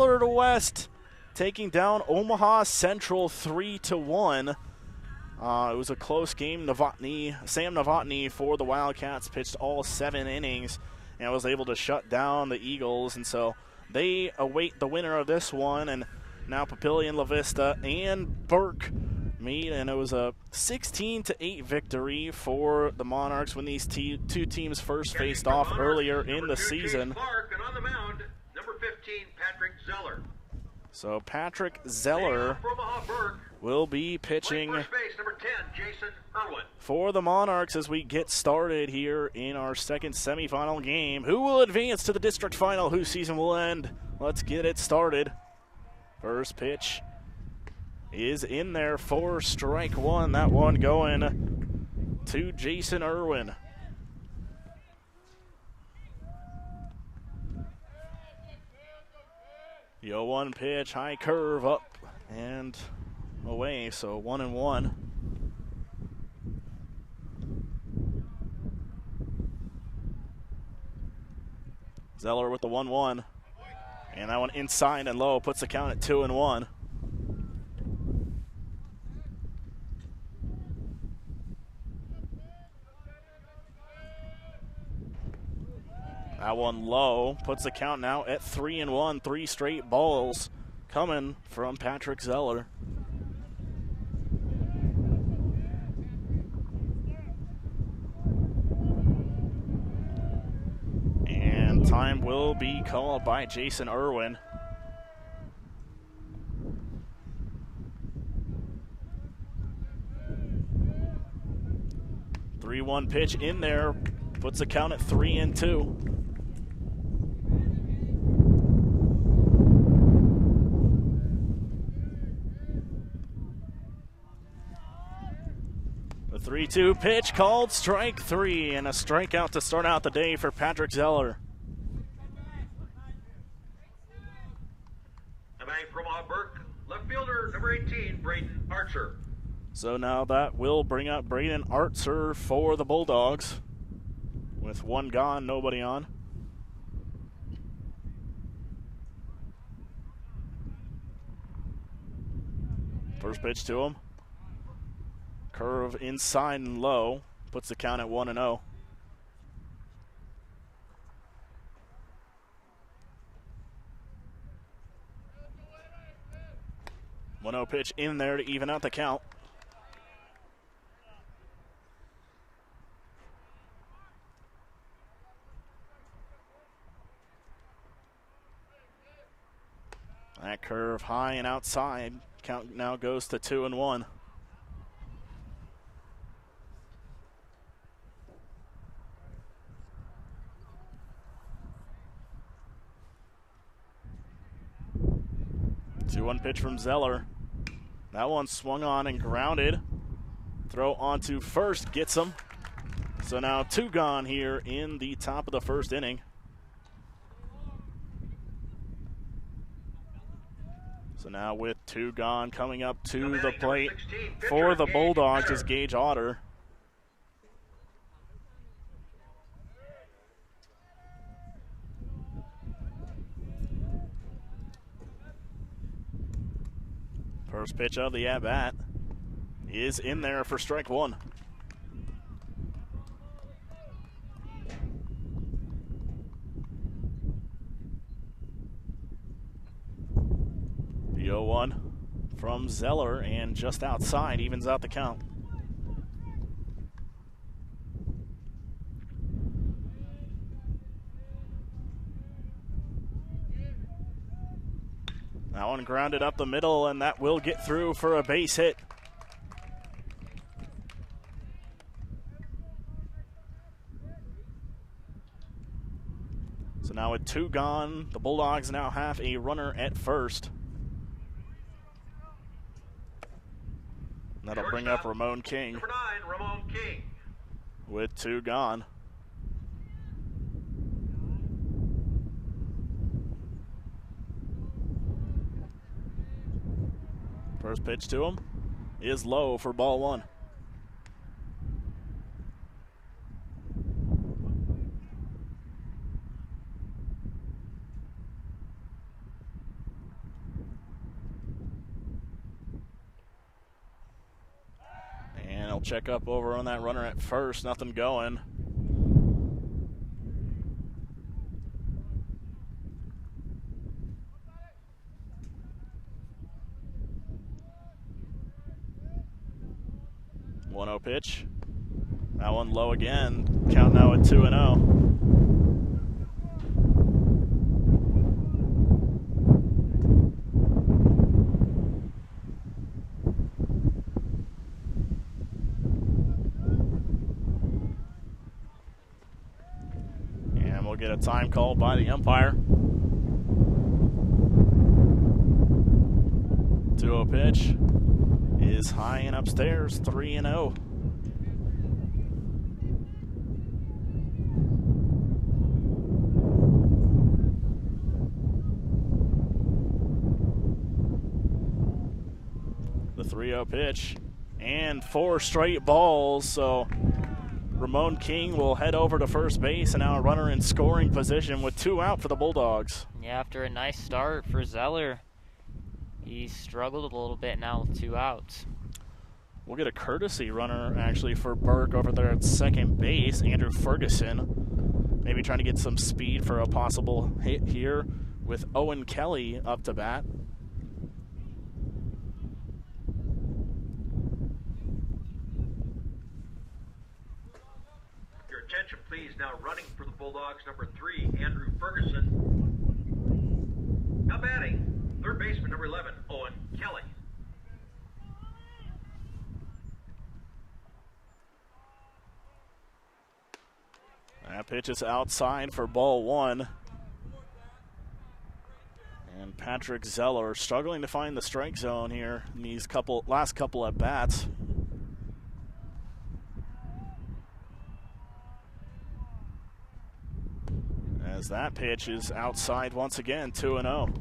Millard West taking down Omaha Central 3-1. It was a close game. Sam Novotny for the Wildcats pitched all 7 innings and was able to shut down the Eagles. And so they await the winner of this one. And now Papillion, La Vista, and Burke meet. And it was a 16-8 victory for the Monarchs when these two teams first faced off earlier in the season. Clark, and on the mound, number 15, Patrick Zeller. So Patrick Zeller will be pitching first base, number 10, Jason Irwin. For the Monarchs as we get started here in our second semifinal game. Who will advance to the district final? Whose season will end? Let's get it started. First pitch is in there for strike one. That one going to Jason Irwin. The 0-1 pitch, high curve up and away, so 1-1. Zeller with the 1-1. And that one inside and low puts the count at 2-1. That one low puts the count now at 3-1. 3 straight balls coming from Patrick Zeller. And time will be called by Jason Irwin. The 3-1 pitch in there puts the count at 3-2. The 3-2 pitch called strike 3, and a strikeout to start out the day for Patrick Zeller. The man from Burke, left fielder, number 18, Braden Archer. So now that will bring up Braden Archer for the Bulldogs. With one gone, nobody on. First pitch to him. Curve inside and low. Puts the count at 1-0. One-0 pitch in there to even out the count. That curve high and outside. Count now goes to 2-1. Two-one pitch from Zeller. That one swung on and grounded. Throw onto first, gets him. So now 2 gone here in the top of the first inning. So now with 2 gone, coming up to the plate for the Bulldogs is Gage Otter. First pitch of the at-bat is in there for strike 1. The 0-1 from Zeller, and just outside evens out the count. That one grounded up the middle, and that will get through for a base hit. So now with 2 gone, the Bulldogs now have a runner at first. That'll bring up Ramon King. Number 9, Ramon King. With 2 gone. First pitch to him is low for ball 1. I'll check up over on that runner at first. Nothing going. One-0 pitch. That one low again. Count now at 2-0. Get a time call by the umpire. 2-0 pitch is high and upstairs, 3-0. The 3-0 pitch and 4 straight balls, so Ramon King will head over to first base, and now a runner in scoring position with 2 out for the Bulldogs. Yeah, after a nice start for Zeller, he struggled a little bit now with 2 outs. We'll get a courtesy runner, actually, for Burke over there at second base, Andrew Ferguson. Maybe trying to get some speed for a possible hit here with Owen Kelly up to bat. Attention, please. Now running for the Bulldogs, number 3, Andrew Ferguson. Now batting, third baseman, number 11, Owen Kelly. That pitch is outside for ball 1. And Patrick Zeller struggling to find the strike zone here in these last couple at bats. As that pitch is outside once again, 2-0.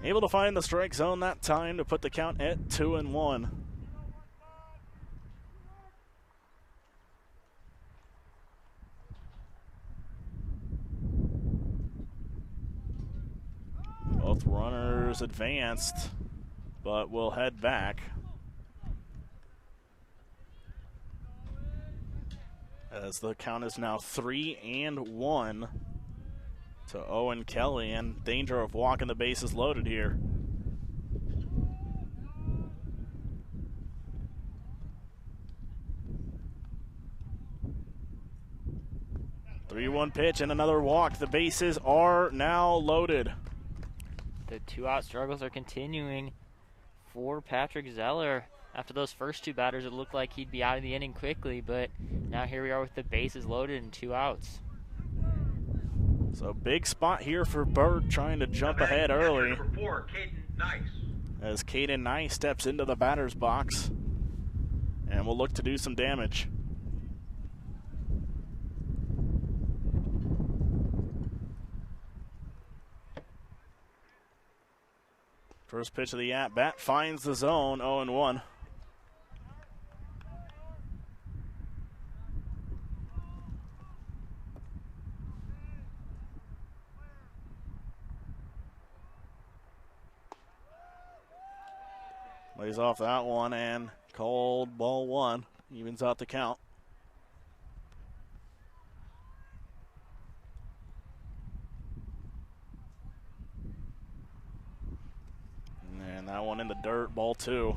Able to find the strike zone that time to put the count at 2-1. Both runners advanced, but will head back. As the count is now 3-1 to Owen Kelly, and danger of walking the bases loaded here. The 3-1 pitch and another walk. The bases are now loaded. The 2-out struggles are continuing for Patrick Zeller. After those first 2 batters, it looked like he'd be out of the inning quickly, but now here we are with the bases loaded and 2 outs. So big spot here for Burke, trying to jump ahead early. Number 4, Caden Nice. As Caden Nice steps into the batter's box and will look to do some damage. First pitch of the at-bat finds the zone, 0-1. Lays off that one and called ball 1. Evens out the count. And that one in the dirt, ball 2.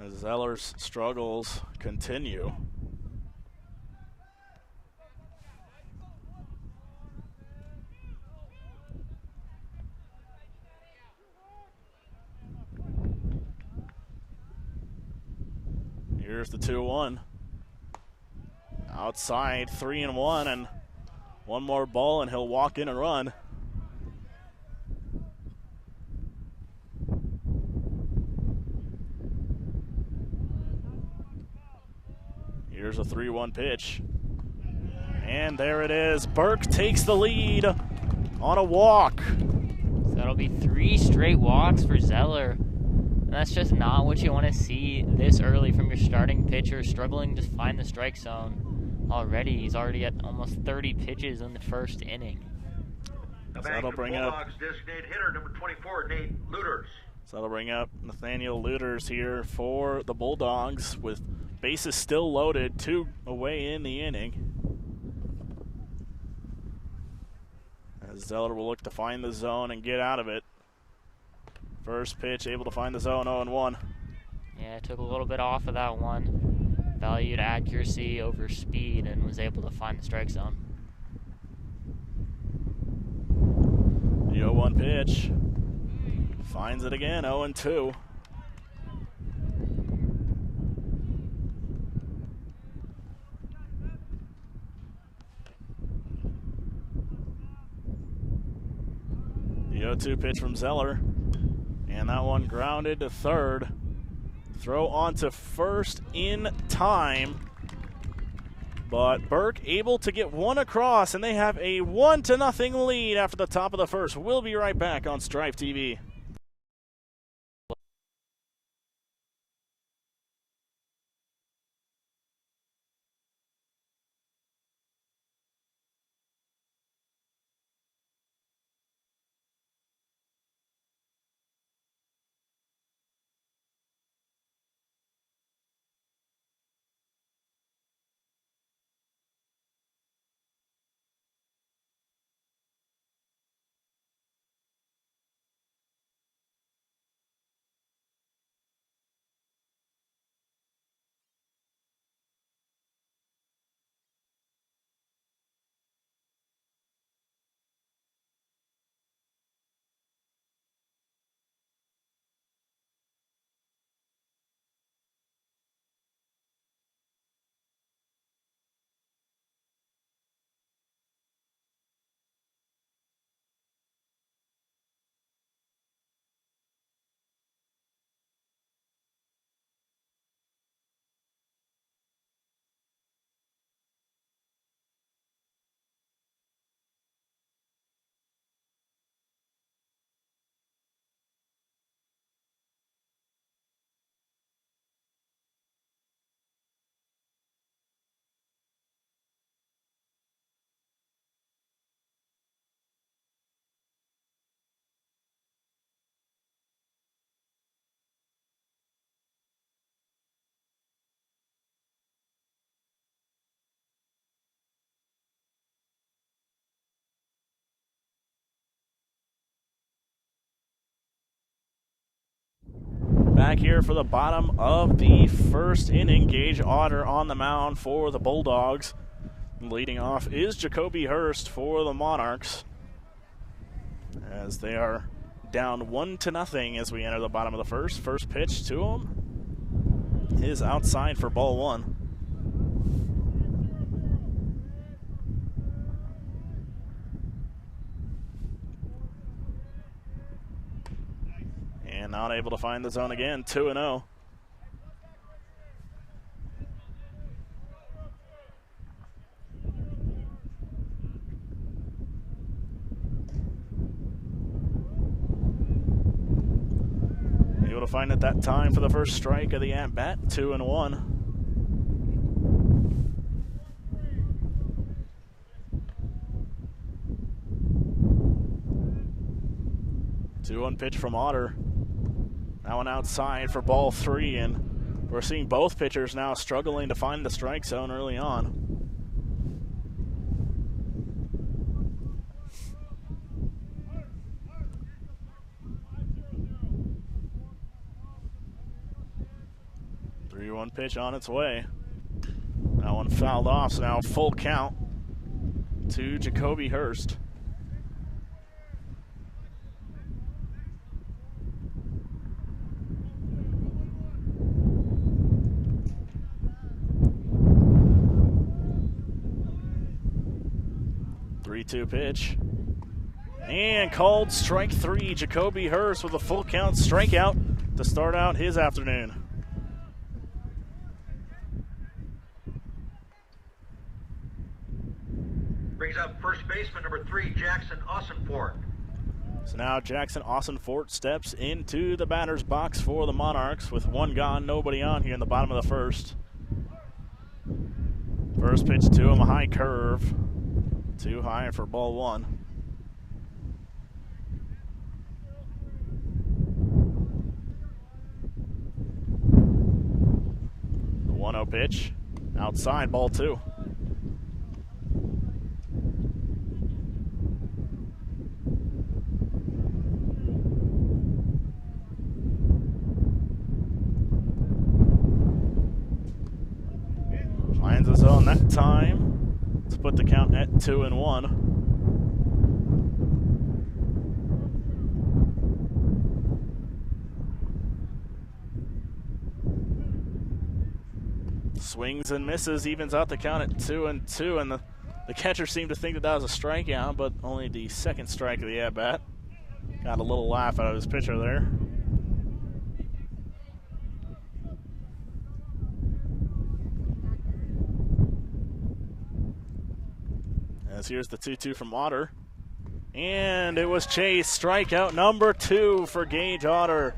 As Zeller's struggles continue. Here's the 2-1. Outside, 3-1, and one more ball, and he'll walk in and run. Here's a 3-1 pitch. And there it is. Burke takes the lead on a walk. So that'll be 3 straight walks for Zeller. that's just not what you want to see this early from your starting pitcher, struggling to find the strike zone already. He's already at almost 30 pitches in the first inning. The So that'll bring up designated hitter number 24, Nate Luters. So that'll bring up Nathaniel Luters here for the Bulldogs with bases still loaded, 2 away in the inning. As Zeller will look to find the zone and get out of it. First pitch able to find the zone, 0-1. Yeah, took a little bit off of that one. Valued accuracy over speed and was able to find the strike zone. The 0-1 pitch. Finds it again, 0-2. The 0-2 pitch from Zeller. And that one grounded to third. Throw on to first in time. But Burke able to get one across, and they have a 1-0 lead after the top of the first. We'll be right back on Strife TV. Back here for the bottom of the first inning, Gage Otter on the mound for the Bulldogs. Leading off is Jacoby Hurst for the Monarchs, as they are down 1-0 as we enter the bottom of the first. First pitch to him is outside for ball 1. And not able to find the zone again, 2-0. Able to find it that time for the first strike of the at-bat, 2-1. Two-one pitch from Otter. That one outside for ball 3, and we're seeing both pitchers now struggling to find the strike zone early on. Three-one pitch on its way. That one fouled off, so now full count to Jacoby Hurst. Two pitch and called strike 3. Jacoby Hurst with a full count strikeout to start out his afternoon. Brings up first baseman number 3, Jackson Ossenford. So now Jackson Austin-Fort steps into the batter's box for the Monarchs with one gone, nobody on here in the bottom of the first. First pitch to him, a high curve. Too high for ball one. The 1-0 pitch, outside, ball two. Finds his zone that time to put the count at 2-1. Swings and misses, evens out the count at 2-2, and the catcher seemed to think that that was a strikeout, but only the second strike of the at-bat. Got a little laugh out of his pitcher there. As here's the 2-2 from Otter. And it was Chase. Strikeout number 2 for Gage Otter.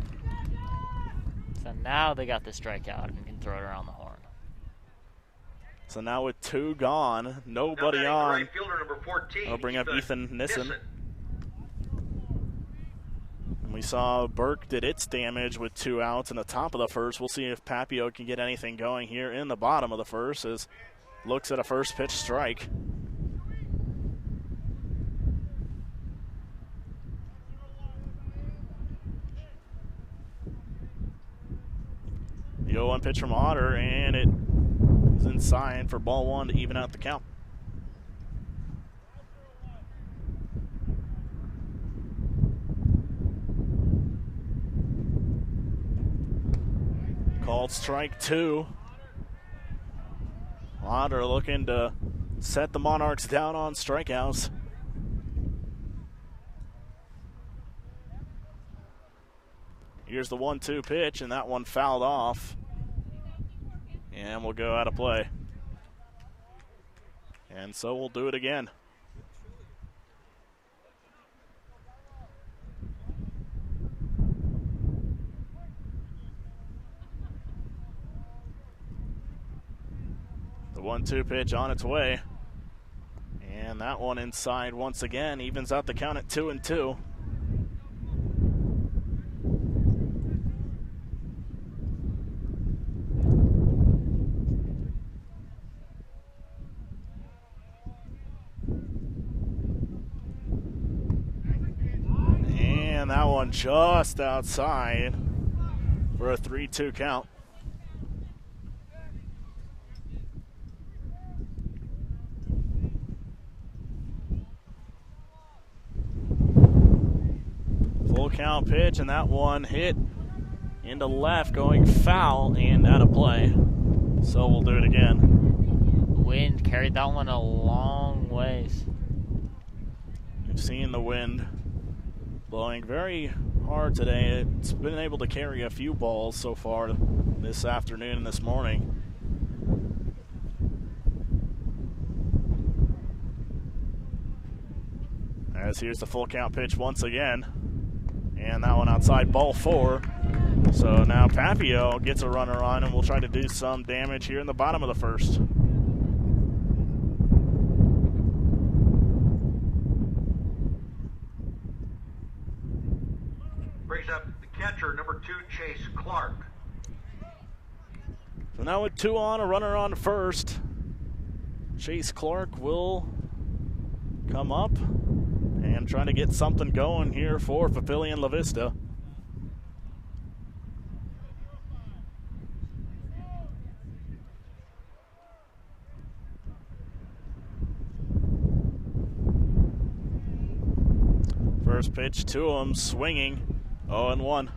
So now they got the strikeout and can throw it around the horn. So now with 2 gone, nobody on. Right fielder number 14. I'll bring up Ethan Nissen. And we saw Burke did its damage with 2 outs in the top of the first. We'll see if Papillion can get anything going here in the bottom of the first as looks at a first pitch strike. The 0-1 pitch from Otter, and it is inside for ball one to even out the count. Called strike 2. Otter looking to set the Monarchs down on strikeouts. Here's the 1-2 pitch, and that one fouled off. And we'll go out of play. And so we'll do it again. The 1-2 pitch on its way. And that one inside once again, evens out the count at 2-2. And that one just outside for a 3-2 count. Full count pitch, and that one hit into left, going foul and out of play. So we'll do it again. Wind carried that one a long ways. We've seen the wind blowing very hard today. It's been able to carry a few balls so far this afternoon and this morning. As here's the full count pitch once again. And that one outside, ball 4. So now Papillion gets a runner on, and we'll try to do some damage here in the bottom of the first. Brings up the catcher, number 2, Chase Clark. So now with 2 on, a runner on first. Chase Clark will come up and trying to get something going here for Papillion La Vista. First pitch to him, swinging, 0-1.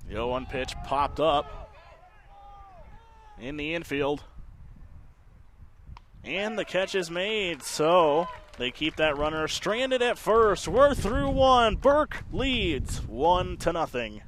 The 0-1 pitch popped up in the infield. And the catch is made, so They keep that runner stranded at first. We're through one. Burke leads 1-0.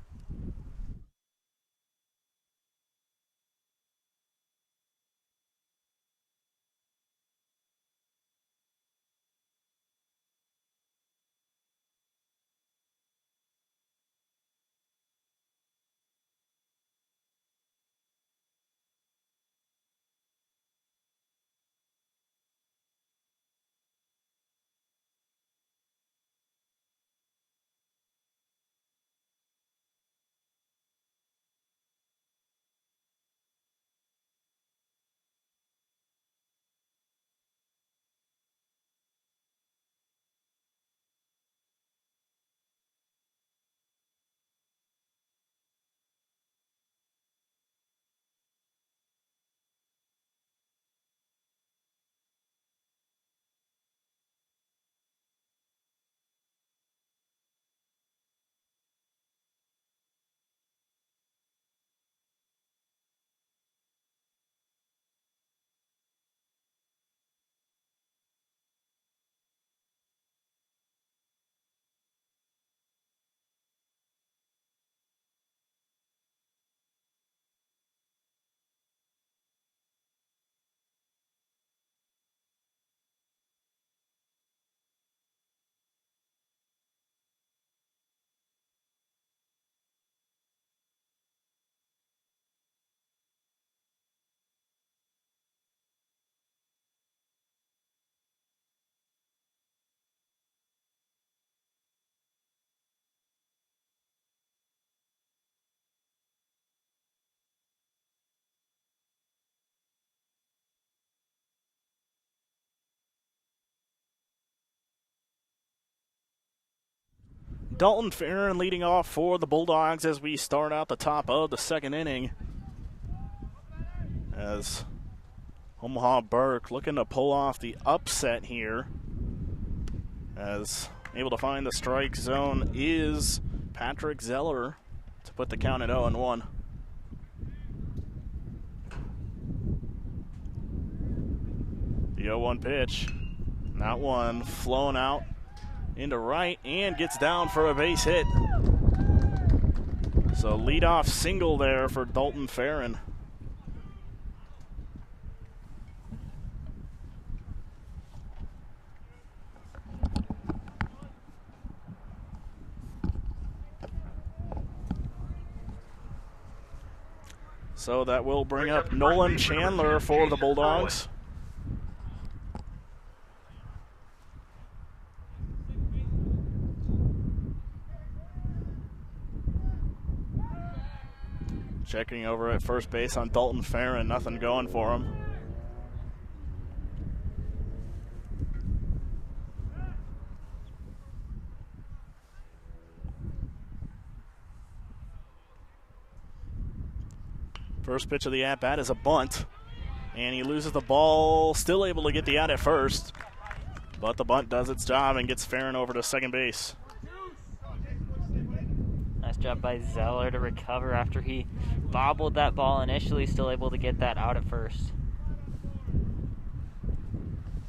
Dalton Farron leading off for the Bulldogs as we start out the top of the second inning. As Omaha Burke looking to pull off the upset here. As able to find the strike zone is Patrick Zeller to put the count at 0-1. The 0-1 pitch. Not one. Flown out into right and gets down for a base hit. So leadoff single there for Dalton Farron. So that will bring up Nolan Chandler for the Bulldogs. Checking over at first base on Dalton Farron, nothing going for him. First pitch of the at-bat is a bunt, and he loses the ball, still able to get the out at first, but the bunt does its job and gets Farron over to second base. Nice job by Zeller to recover after he bobbled that ball initially, still able to get that out at first.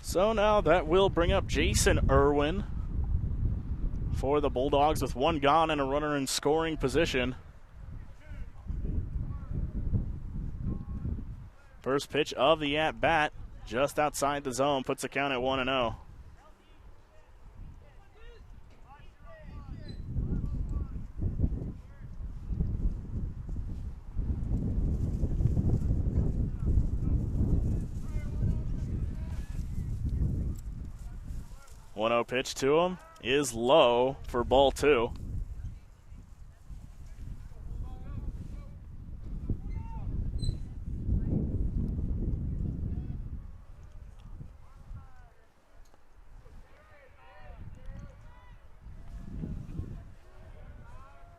So now that will bring up Jason Irwin for the Bulldogs with one gone and a runner in scoring position. First pitch of the at-bat, just outside the zone, puts the count at 1-0. One-0 pitch to him is low for ball two.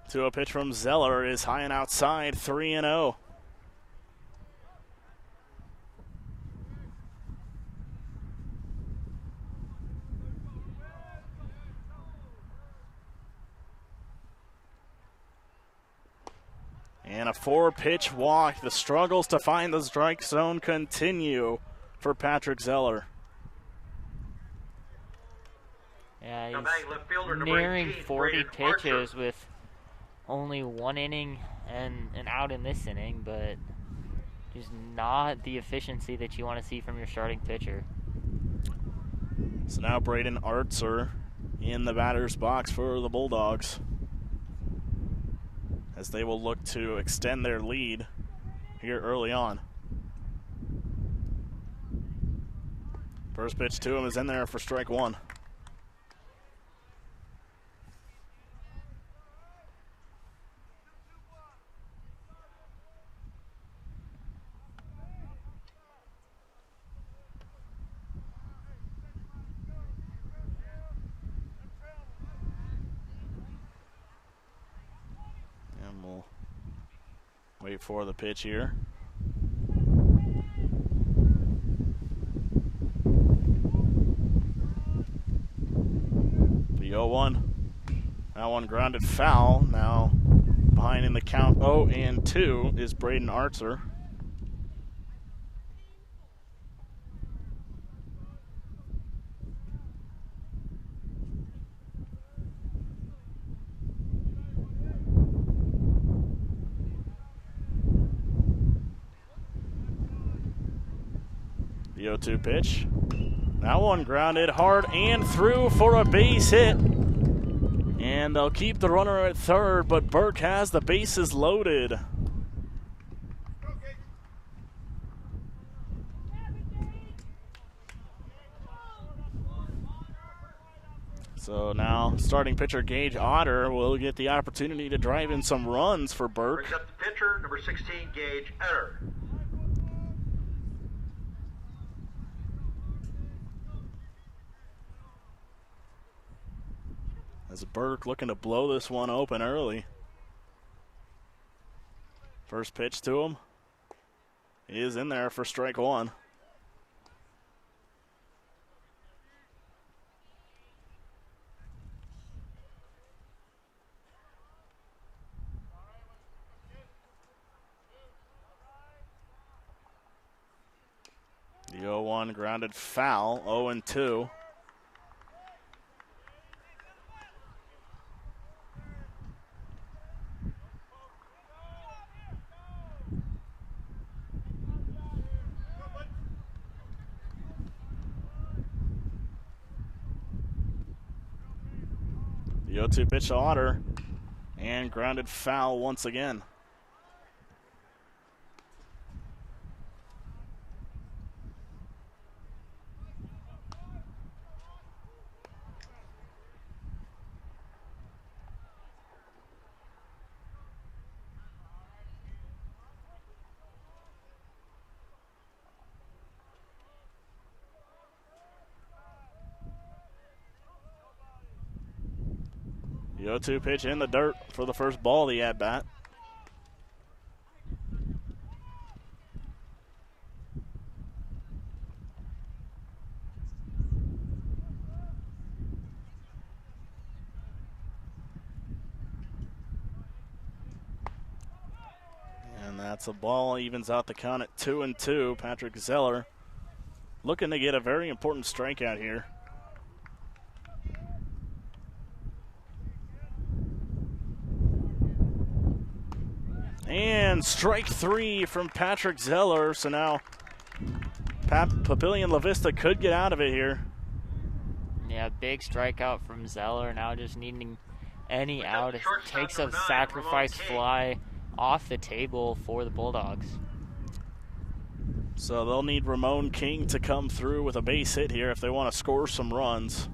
To a pitch from Zeller is high and outside, 3-0. And a four-pitch walk. The struggles to find the strike zone continue for Patrick Zeller. Yeah, Now he's batting left fielder number nearing 18, 40 Braden pitches Archer. with only 1 inning and an out in this inning, but just not the efficiency that you want to see from your starting pitcher. So now Braden Archer in the batter's box for the Bulldogs, as they will look to extend their lead here early on. First pitch to him is in there for strike one. And we'll wait for the pitch here. The 0-1. That one grounded foul. Now behind in the count 0-2 is Braden Archer. The 0-2 pitch. That one grounded hard and through for a base hit. And they'll keep the runner at third, but Burke has the bases loaded. So now starting pitcher Gage Otter will get the opportunity to drive in some runs for Burke. Brings up the pitcher, number 16, Gage Otter. As Burke looking to blow this one open early. First pitch to him. He is in there for strike one. The 0-1 grounded foul, 0-2. The 0-2 pitch to Otter, and grounded foul once again. The 0-2 pitch in the dirt for the first ball of the at-bat. And that's a ball, evens out the count at 2-2. Patrick Zeller looking to get a very important strikeout here. And strike three from Patrick Zeller. So now Papillion Vista could get out of it here. Yeah, big strikeout from Zeller. Now just needing any out. It takes a sacrifice fly off the table for the Bulldogs. So they'll need Ramon King to come through with a base hit here if they want to score some runs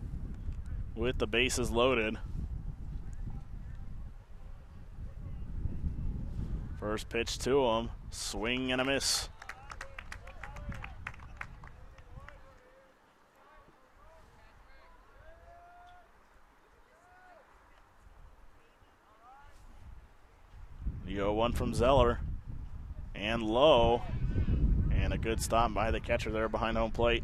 with the bases loaded. First pitch to him, swing and a miss. The 0-1 from Zeller, and low, and a good stop by the catcher there behind home plate.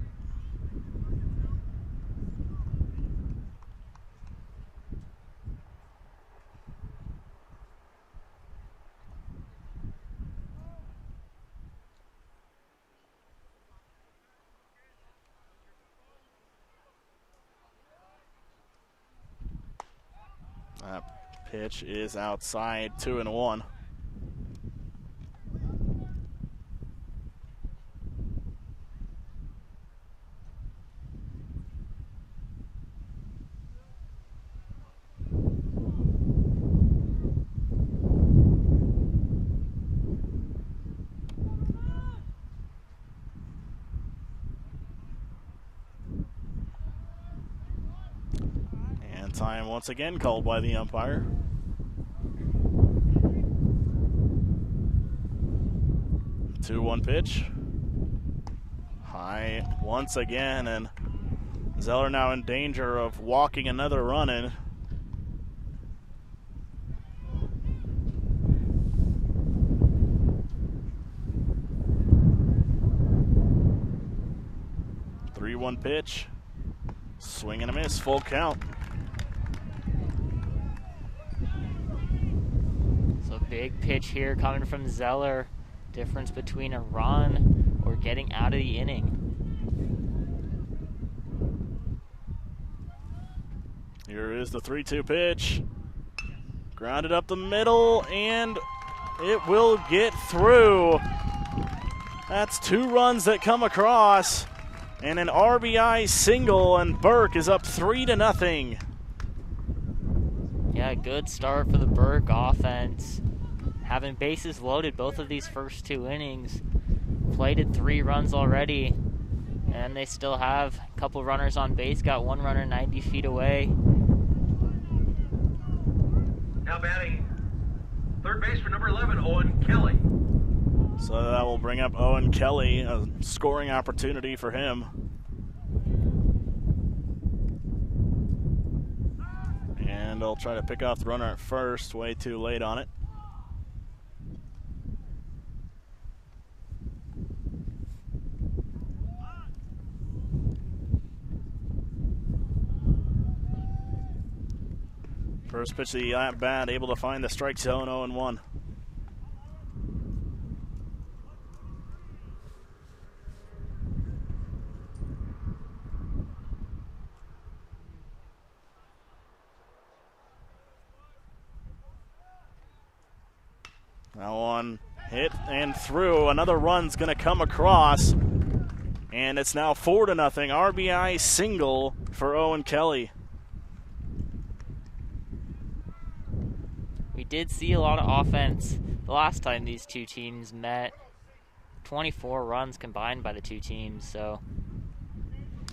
Pitch is outside, 2-1. Time once again called by the umpire. The 2-1 pitch. High once again, and Zeller now in danger of walking another run in. The 3-1 pitch. Swing and a miss, full count. Big pitch here coming from Zeller. Difference between a run or getting out of the inning. Here is the 3-2 pitch. Grounded up the middle, and it will get through. That's 2 runs that come across, and an RBI single, and Burke is up 3-0. Yeah, good start for the Burke offense. Having bases loaded both of these first 2 innings. Plated 3 runs already, and they still have a couple runners on base. Got 1 runner 90 feet away. Now batting third baseman number 11, Owen Kelly. So that will bring up Owen Kelly, a scoring opportunity for him. And they'll try to pick off the runner at first, way too late on it. First pitch of the at bat, able to find the strike zone, 0-1. That one hit and through. Another run's going to come across, and it's now 4-0. RBI single for Owen Kelly. We did see a lot of offense the last time these 2 teams met. 24 runs combined by the 2 teams, so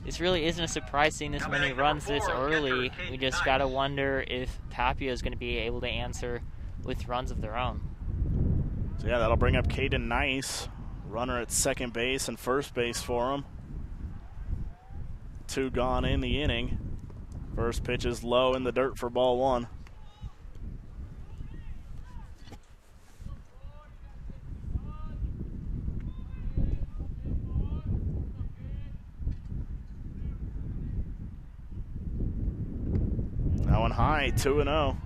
this really isn't a surprise seeing this many runs this early. We just gotta wonder if Papillion is going to be able to answer with runs of their own. So yeah, that'll bring up Caden Nice, runner at second base and first base for him. 2 gone in the inning. First pitch is low in the dirt for ball 1. That one high, 2-0.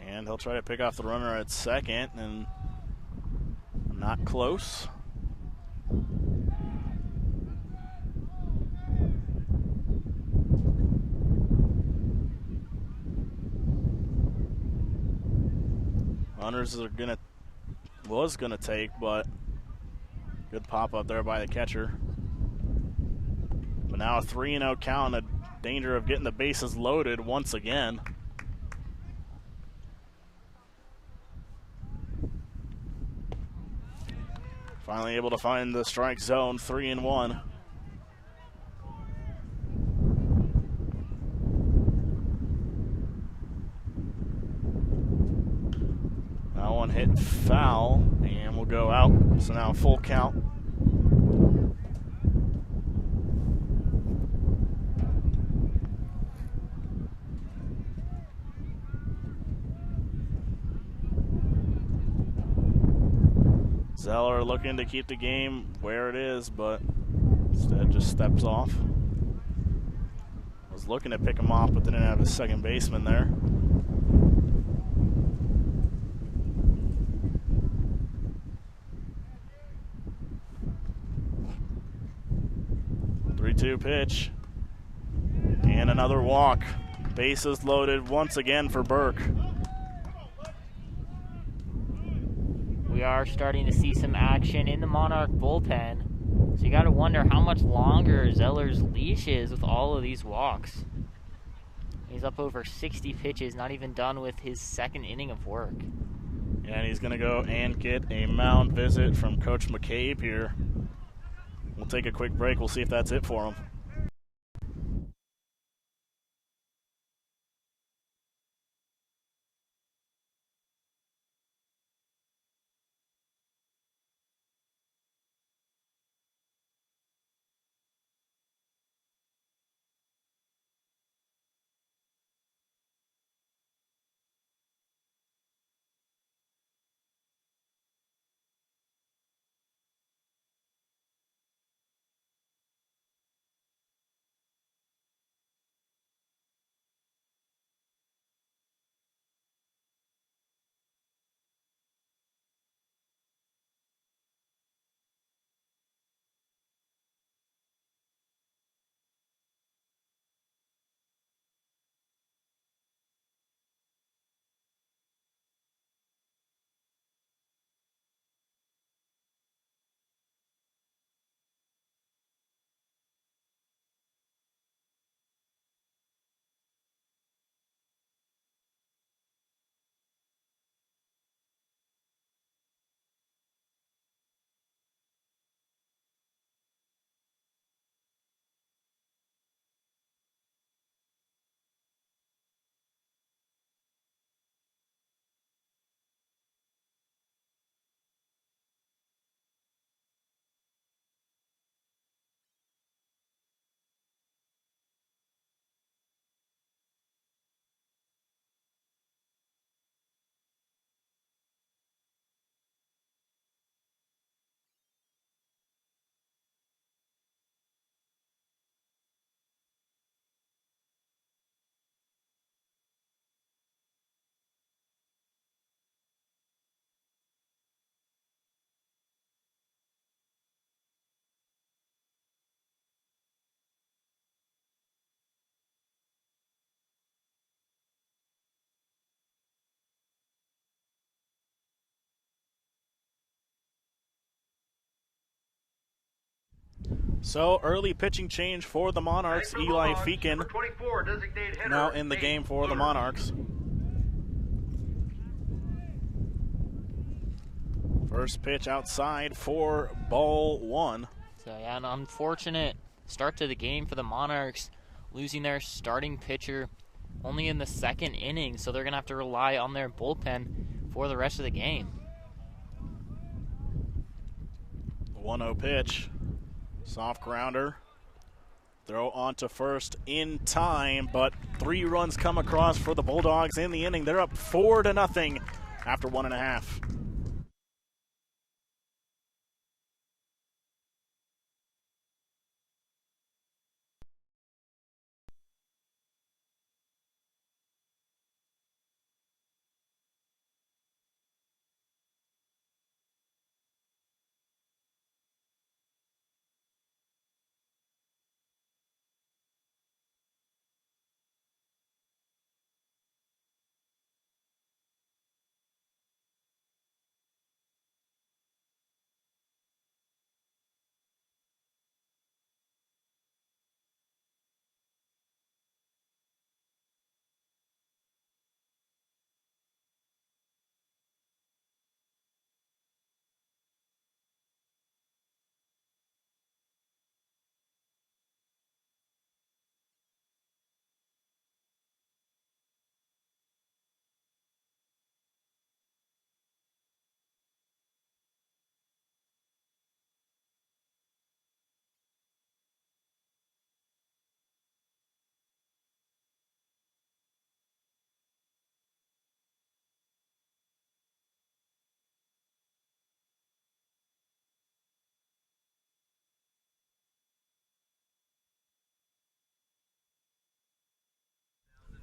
And he'll try to pick off the runner at second, and not close. Runners are was gonna take, but good pop up there by the catcher. But now a 3-0 count, a danger of getting the bases loaded once again. Finally able to find the strike zone, 3-1. That one hit foul, and will go out. So now full count. Zeller looking to keep the game where it is, but instead just steps off. Was was looking to pick him off, but didn't have his second baseman there. Three-two pitch. And another walk. Bases loaded once again for Burke. We are starting to see some action in the Monarch bullpen. So you got to wonder how much longer Zeller's leash is with all of these walks. He's up over 60 pitches, not even done with his second inning of work. And he's going to go and get a mound visit from Coach McCabe here. We'll take a quick break. We'll see if that's it for him. So early pitching change for the Monarchs. Eli Feakin now in the game for the Monarchs. First pitch outside for ball one. So yeah, an unfortunate start to the game for the Monarchs, losing their starting pitcher only in the second inning, so they're going to have to rely on their bullpen for the rest of the game. The 1-0 pitch. Soft grounder. Throw onto first in time, but 3 runs come across for the Bulldogs in the inning. They're up 4-0 after 1.5.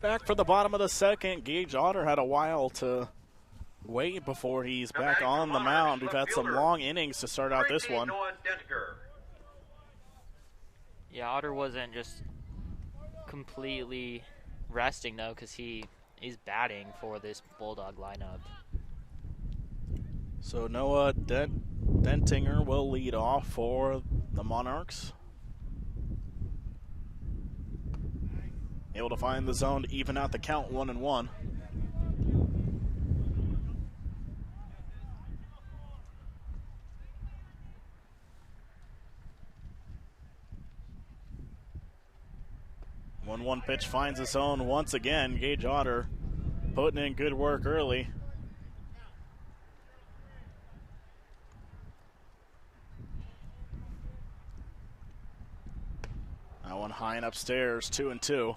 Back for the bottom of the second. Gage Otter had a while to wait before he's back on the mound. We've had some long innings to start out this one. Yeah, Otter wasn't just completely resting, though, because he's batting for this Bulldog lineup. So Noah Denninger will lead off for the Monarchs. Able to find the zone to even out the count, 1-1. One pitch finds the zone once again. Gage Otter putting in good work early. That one high and upstairs, 2-2.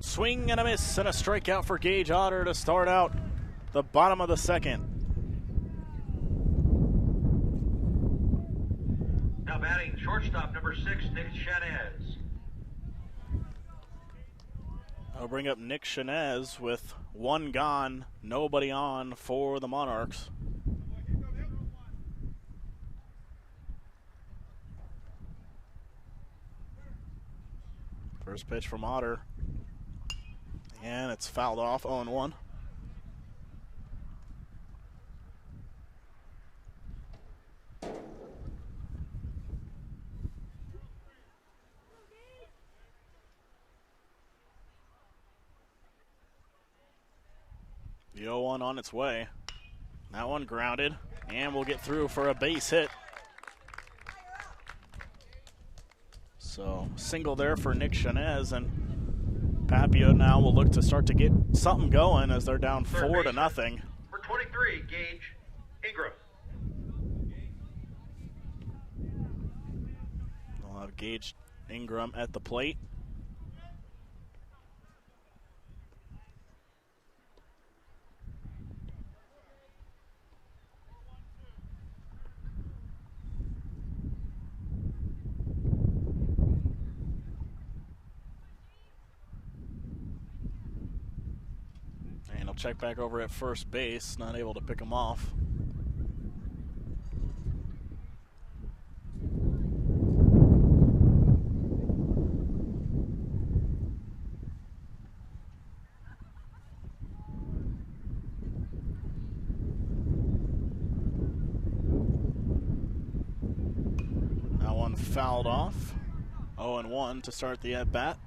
Swing and a miss and a strikeout for Gage Otter to start out the bottom of the second. Now batting shortstop number 6, Nick Chanez. I'll bring up Nick Chanez with one gone, nobody on for the Monarchs. First pitch from Otter. And it's fouled off, 0-1. The 0-1 on its way. That one grounded, and we'll get through for a base hit. So single there for Nick Chanez, and Papillion now will look to start to get something going as they're down 4-0. For 23, Gage Ingram. We'll have Gage Ingram at the plate. Check back over at first base, not able to pick him off. That one fouled off. 0-1 to start the at-bat.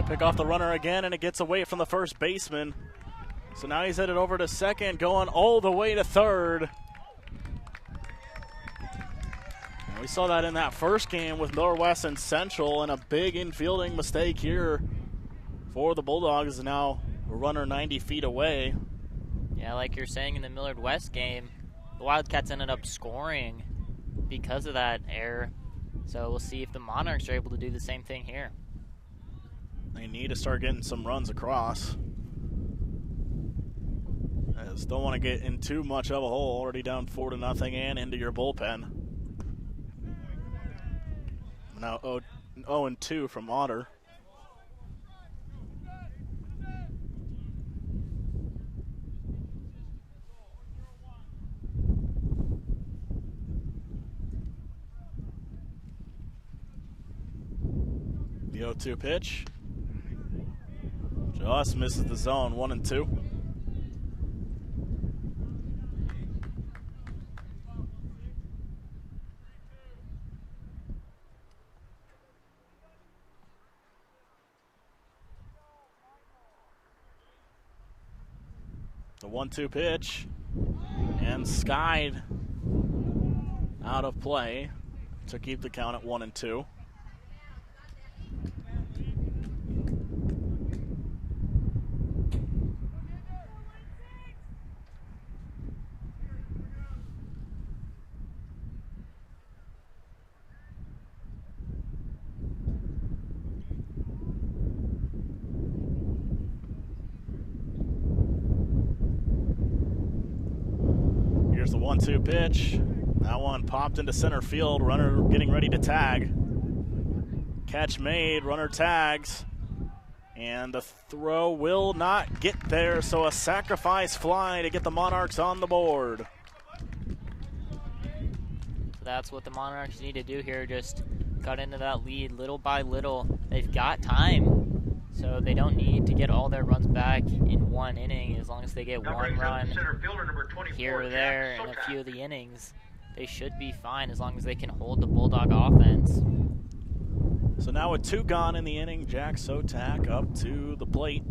Pick off the runner again, and it gets away from the first baseman. So now he's headed over to second, going all the way to third. And we saw that in that first game with Northwest and Central, and a big infielding mistake here for the Bulldogs. Now a runner 90 feet away. Yeah, like you're saying in the Millard West game, the Wildcats ended up scoring because of that error. So we'll see if the Monarchs are able to do the same thing here. They need to start getting some runs across. As don't want to get in too much of a hole. Already down 4-0 and into your bullpen. Now 0-2 from Otter. The 0-2 pitch. Just misses the zone, 1-2. The 1-2 pitch, and skied out of play to keep the count at 1-2. 1-2 pitch. That one popped into center field. Runner getting ready to tag. Catch made. Runner tags. And the throw will not get there, so a sacrifice fly to get the Monarchs on the board. So that's what the Monarchs need to do here, just cut into that lead little by little. They've got time, so they don't need to get all their runs back in one inning. As long as they get one run here or there in a few of the innings, they should be fine as long as they can hold the Bulldog offense. So now with 2 gone in the inning, Jack Sotak up to the plate.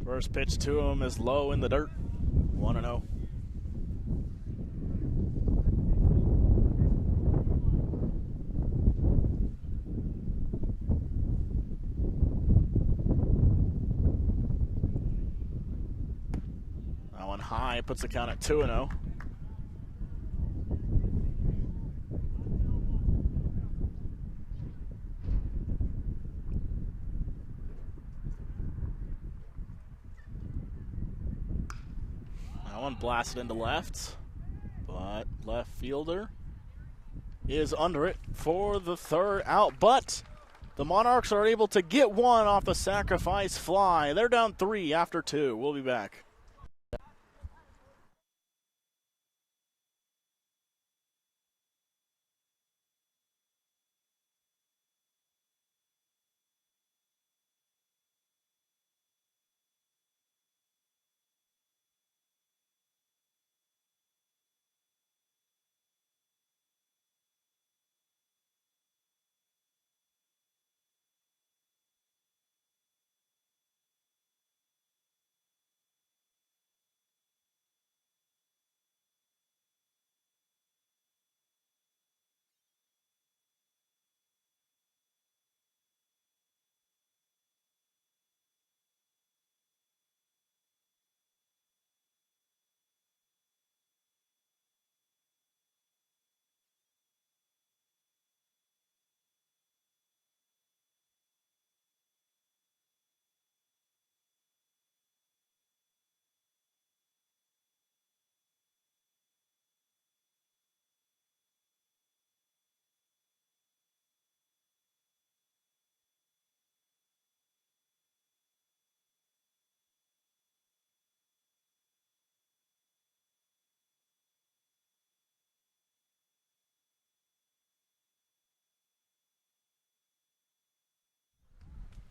First pitch to him is low in the dirt, 1-0. That one high, puts the count at 2-0. One blasted into left, but left fielder is under it for the 3rd out. But the Monarchs are able to get one off the sacrifice fly. They're down 3 after 2. We'll be back.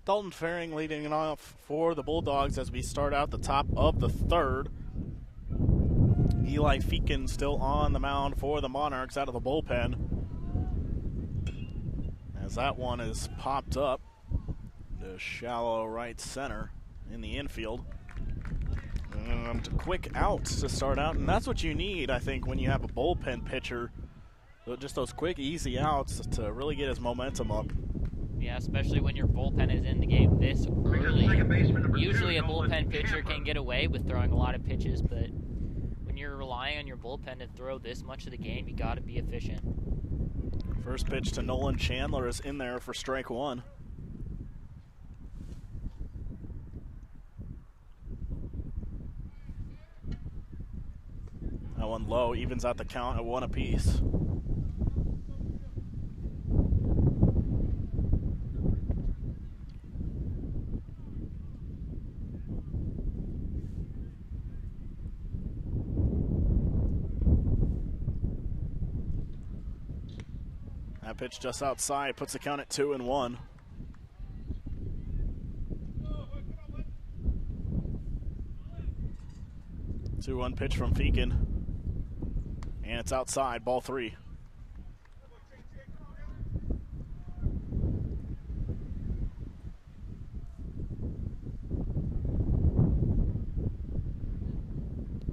Dalton Faring leading it off for the Bulldogs as we start out the top of the 3rd. Eli Feakin still on the mound for the Monarchs out of the bullpen. As that one is popped up to shallow right center in the infield. Quick outs to start out, and that's what you need, I think, when you have a bullpen pitcher. Just those quick, easy outs to really get his momentum up. Yeah, especially when your bullpen is in the game this early. Usually a bullpen pitcher can get away with throwing a lot of pitches, but when you're relying on your bullpen to throw this much of the game, you got to be efficient. First pitch to Nolan Chandler is in there for strike 1. That one low, evens out the count at 1 apiece. That pitch just outside puts the count at 2-1. Two-one pitch from Feakin. And it's outside, ball 3.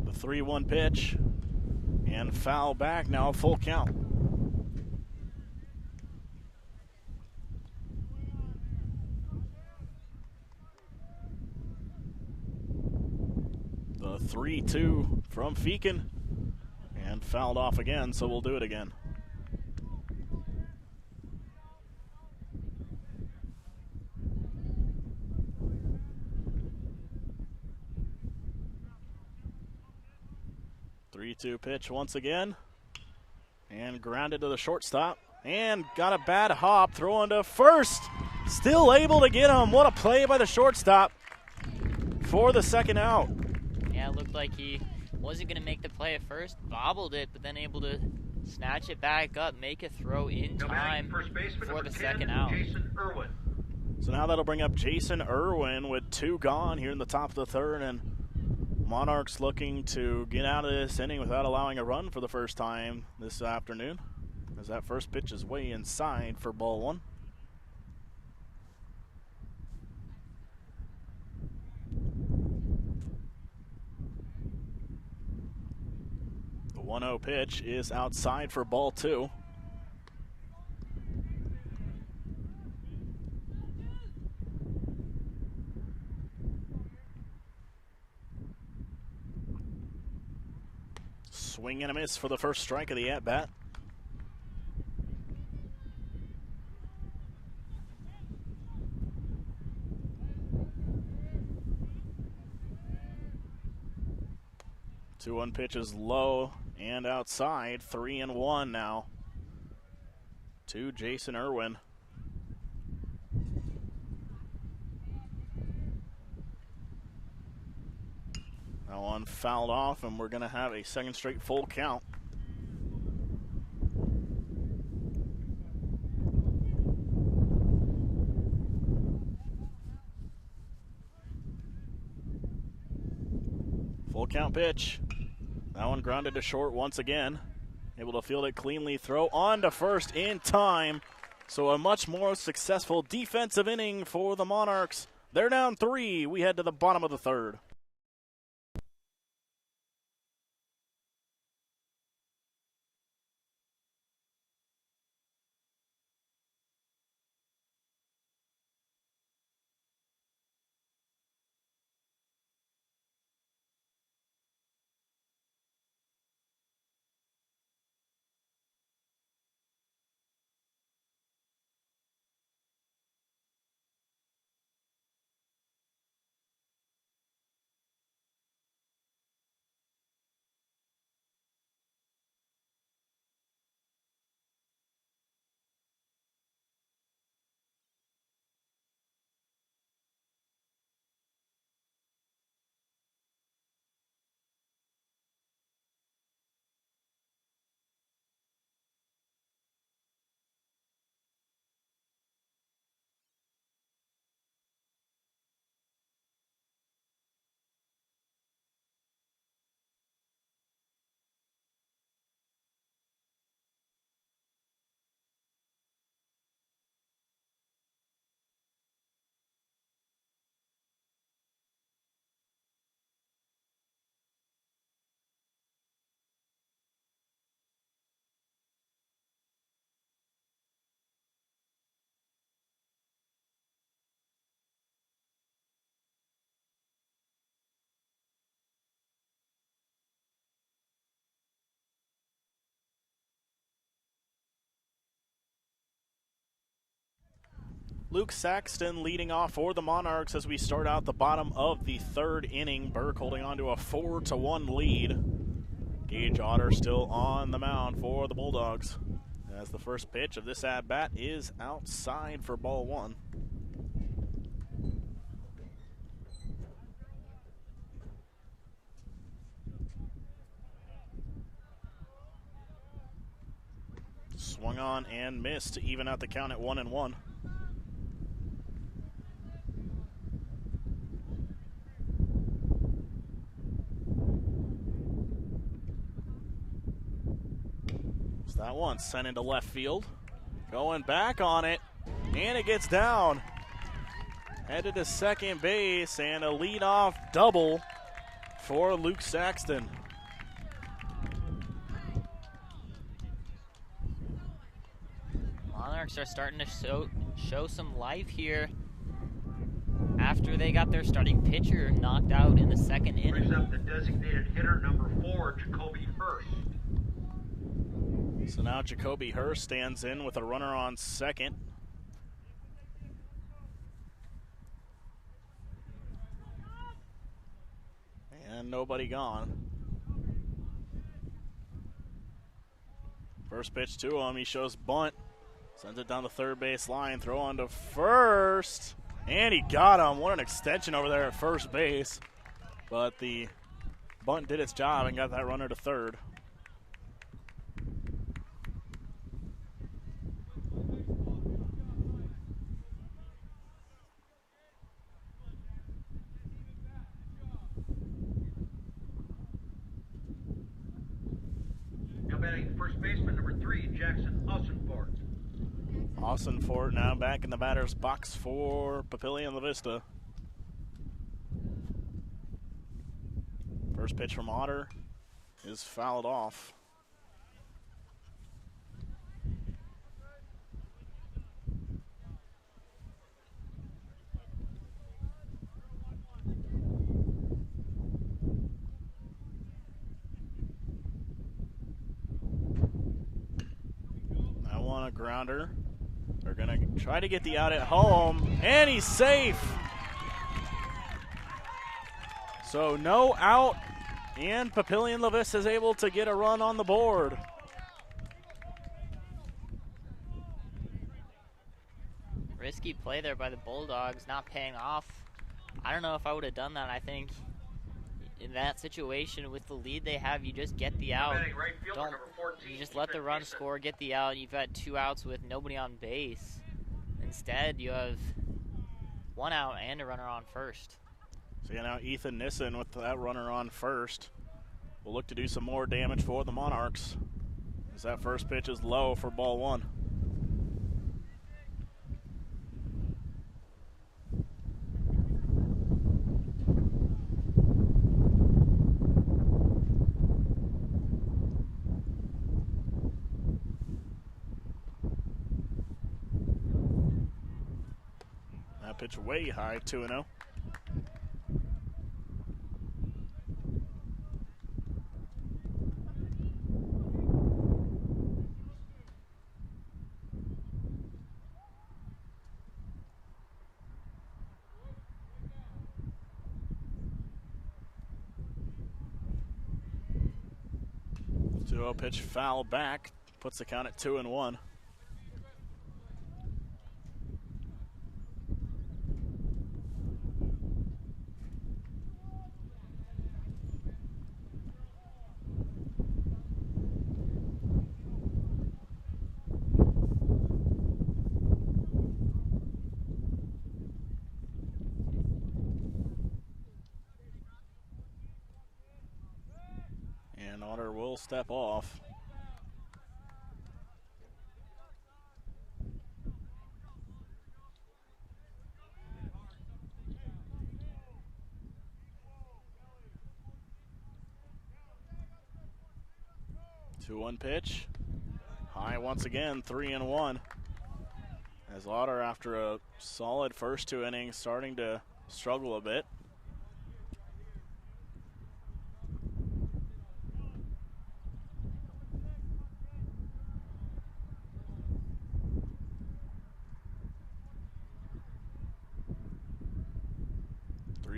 The 3-1 pitch. And foul back, now a full count. The 3-2 from Feakin. And fouled off again, so we'll do it again. 3-2 pitch once again. And grounded to the shortstop. And got a bad hop, throwing to first. Still able to get him. What a play by the shortstop for the second out. Yeah, it looked like he wasn't going to make the play at first, bobbled it, but then able to snatch it back up, make a throw in time for the second out. Jason Irwin. So now that'll bring up Jason Irwin with 2 gone here in the top of the third, and Monarchs looking to get out of this inning without allowing a run for the first time this afternoon, as that first pitch is way inside for ball 1. The 1-0 pitch is outside for ball 2. Swing and a miss for the first strike of the at-bat. Two 1 pitch is low and outside. 3-1 now to Jason Irwin. That one fouled off, and we're going to have a second straight full count. Full count pitch. That one grounded to short once again. Able to field it cleanly, throw on to first in time. So a much more successful defensive inning for the Monarchs. They're down 3. We head to the bottom of the third. Luke Saxton leading off for the Monarchs as we start out the bottom of the third inning. Burke holding on to a 4-1 lead. Gage Otter still on the mound for the Bulldogs, as the first pitch of this at-bat is outside for ball 1. Swung on and missed to even out the count at 1-1. That one sent into left field. Going back on it, and it gets down. Headed to second base, and a leadoff double for Luke Saxton. Monarchs are starting to show some life here after they got their starting pitcher knocked out in the second inning. Brings up the designated hitter, number 4, Jacoby Hurst. So now Jacoby Hurst stands in with a runner on second. And nobody gone. First pitch to him. He shows bunt. Sends it down the third base line. Throw on to first. And he got him. What an extension over there at first base. But the bunt did its job and got that runner to third. Now batting first baseman number 3, Jackson Ossenfort. Ossenfort now back in the batter's box for Papillion La Vista. First pitch from Otter is fouled off. That one a grounder. They're going to try to get the out at home, and he's safe. So no out, and Papillion La Vista is able to get a run on the board. Risky play there by the Bulldogs, not paying off. I don't know if I would have done that. I think in that situation with the lead they have, you just get the out. Right fielder, Don't, number 14, you just let the run score, get the out. You've had 2 outs with nobody on base. Instead, you have 1 out and a runner on first. So yeah, now Ethan Nissen with that runner on first will look to do some more damage for the Monarchs, as that first pitch is low for ball 1. That pitch way high, 2-0. Pitch foul back, puts the count at 2-1. And Otter will step off. Two-one pitch. High once again, 3-1. As Otter, after a solid first 2 innings, starting to struggle a bit.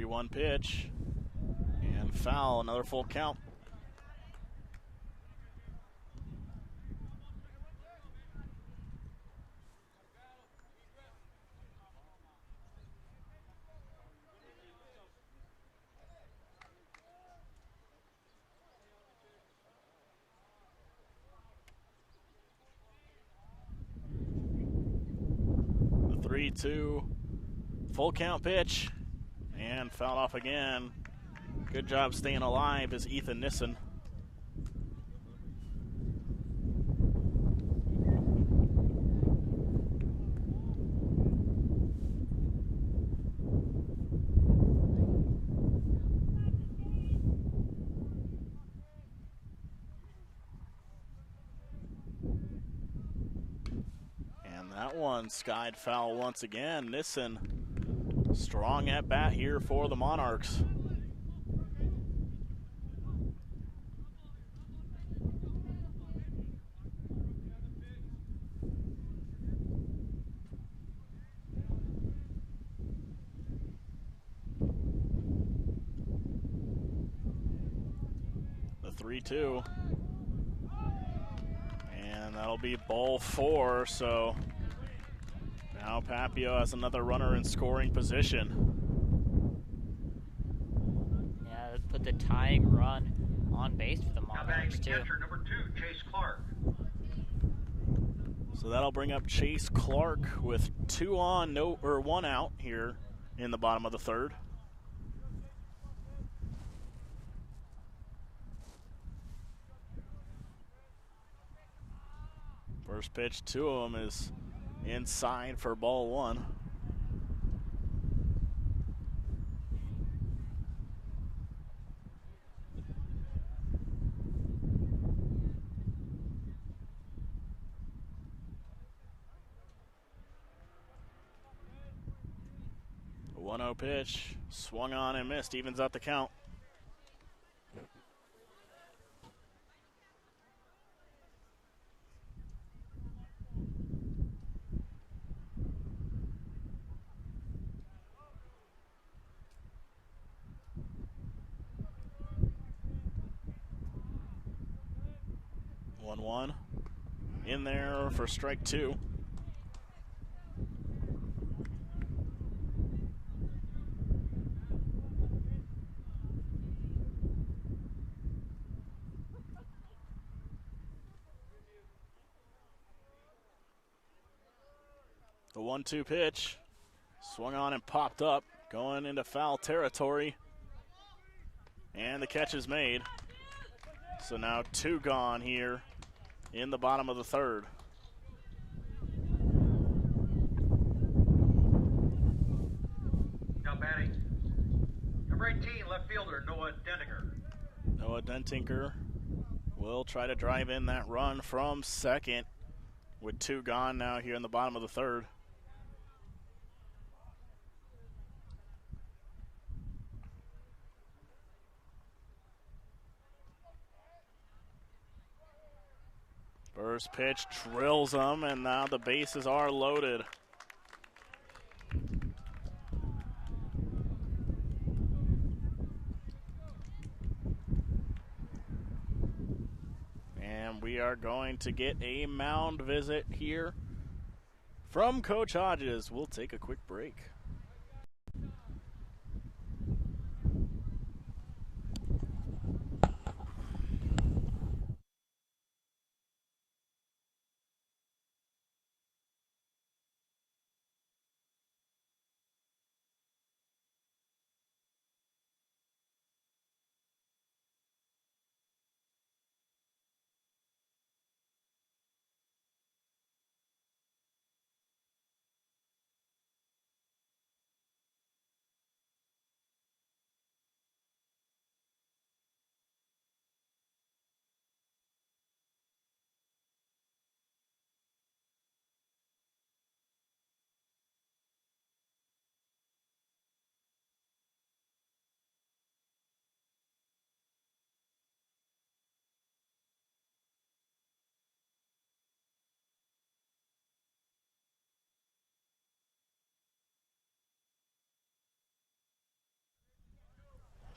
One pitch and foul, another full count. The 3-2 full count pitch. And fouled off again. Good job staying alive is Ethan Nissen. And that one skied foul once again. Nissen, strong at bat here for the Monarchs. The 3-2. And that'll be ball 4, so now Papio has another runner in scoring position. Yeah, that put the tying run on base for the Now batting Monarchs, the too. catcher, number 2, Chase Clark. So that'll bring up Chase Clark with 2 on, 1 out here in the bottom of the 3rd. First pitch to him is inside for ball 1. A 1-0 pitch, swung on and missed, evens out the count. One in there for strike 2. The 1-2 pitch swung on and popped up, going into foul territory, and the catch is made. So now 2 gone here in the bottom of the 3rd. Now batting number 18, left fielder Noah Denninger. Noah Denninger will try to drive in that run from second with 2 gone now here in the bottom of the 3rd. First pitch drills him, and now the bases are loaded. And we are going to get a mound visit here from Coach Hodges. We'll take a quick break.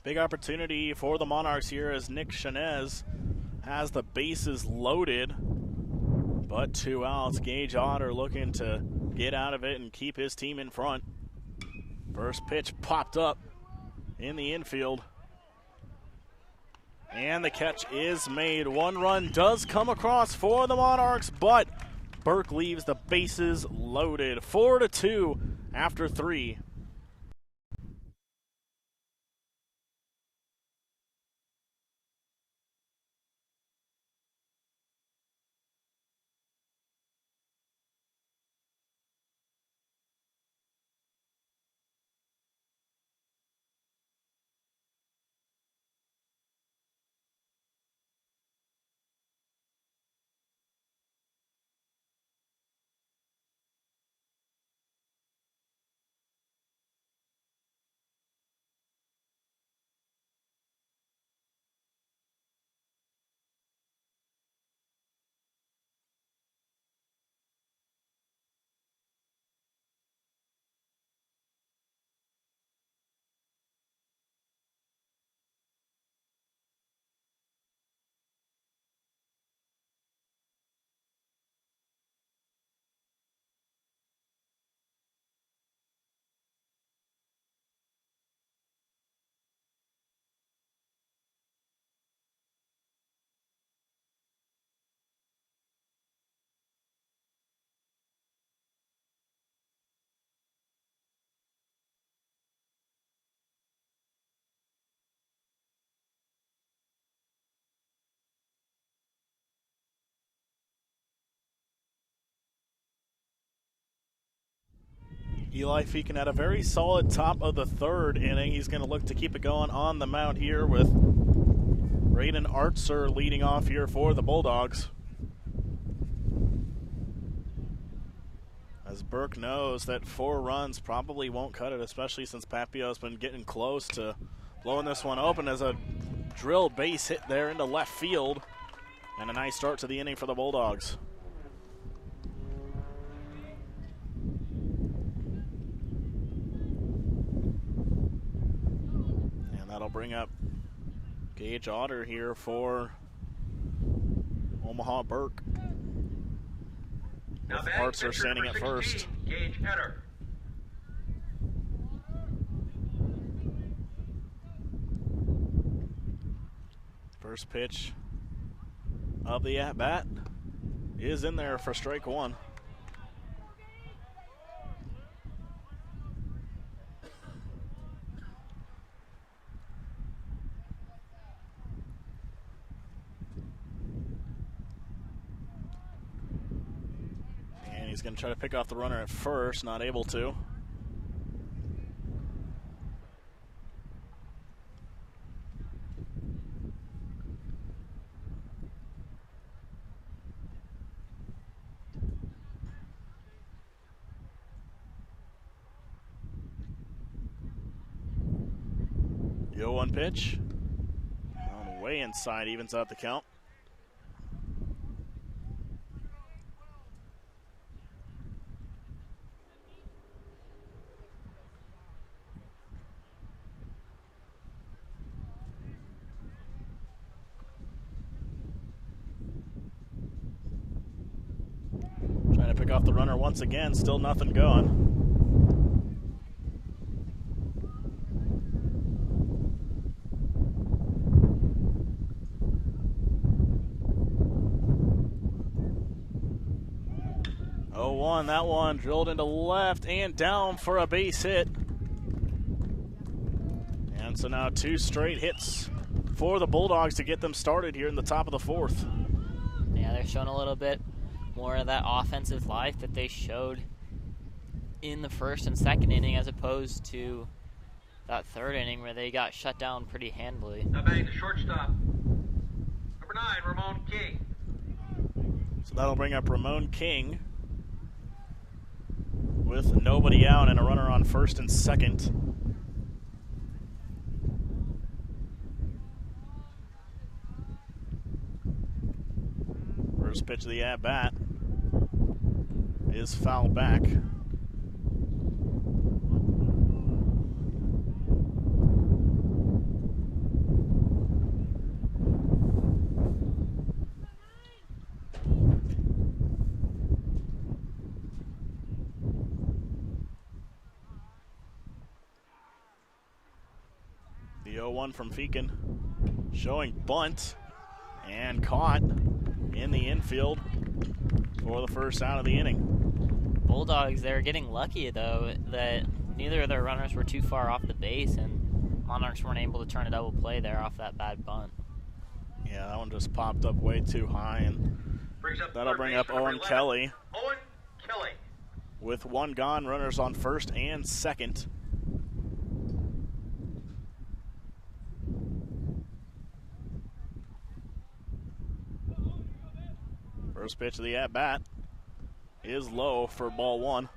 Big opportunity for the Monarchs here as Nick Chanez has the bases loaded, but 2 outs. Gage Otter looking to get out of it and keep his team in front. First pitch popped up in the infield, and the catch is made. 1 run does come across for the Monarchs, but Burke leaves the bases loaded. 4-2 after 3. Eli Feakin had a very solid top of the third inning. He's going to look to keep it going on the mound here with Braden Archer leading off here for the Bulldogs. As Burke knows that 4 runs probably won't cut it, especially since Papillion's been getting close to blowing this one open as a drill base hit there into left field. And a nice start to the inning for the Bulldogs. And that'll bring up Gage Otter here for Omaha Burke. With Archer standing at first. Gage Otter. First pitch of the at-bat is in there for strike 1. And he's going to try to pick off the runner at first, not able to. The 0-1 pitch. On the way inside, evens out the count. Trying to pick off the runner once again, still nothing going. That one drilled into left and down for a base hit. And so now 2 straight hits for the Bulldogs to get them started here in the top of the 4th. Yeah, they're showing a little bit more of that offensive life that they showed in the first and second inning as opposed to that third inning where they got shut down pretty handily. Now batting the shortstop, number 9, Ramon King. So that'll bring up Ramon King with nobody out and a runner on first and second. First pitch of the at-bat is fouled back. The 0-1 from Feakin, showing bunt and caught in the infield for the first out of the inning. Bulldogs, they're getting lucky though that neither of their runners were too far off the base and Monarchs weren't able to turn a double play there off that bad bunt. Yeah, that one just popped up way too high, and that'll bring up Owen Kelly. Owen Kelly. With 1 gone, runners on first and second. First pitch of the at-bat is low for ball 1.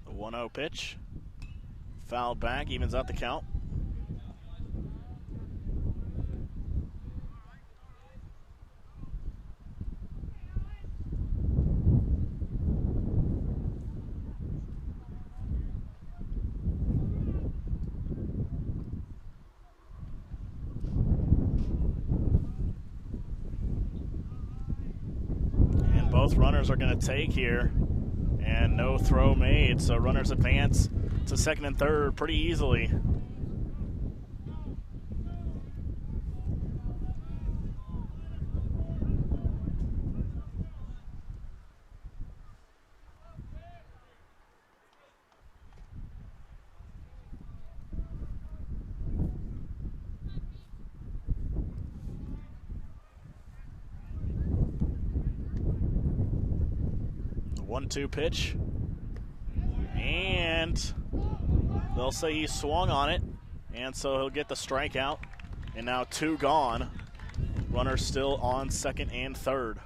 The 1-0 pitch, fouled back, evens out the count. Both runners are going to take here, and no throw made, so runners advance to second and third pretty easily. 1-2 pitch. And they'll say he swung on it. And so he'll get the strikeout. And now 2 gone. Runner still on second and third.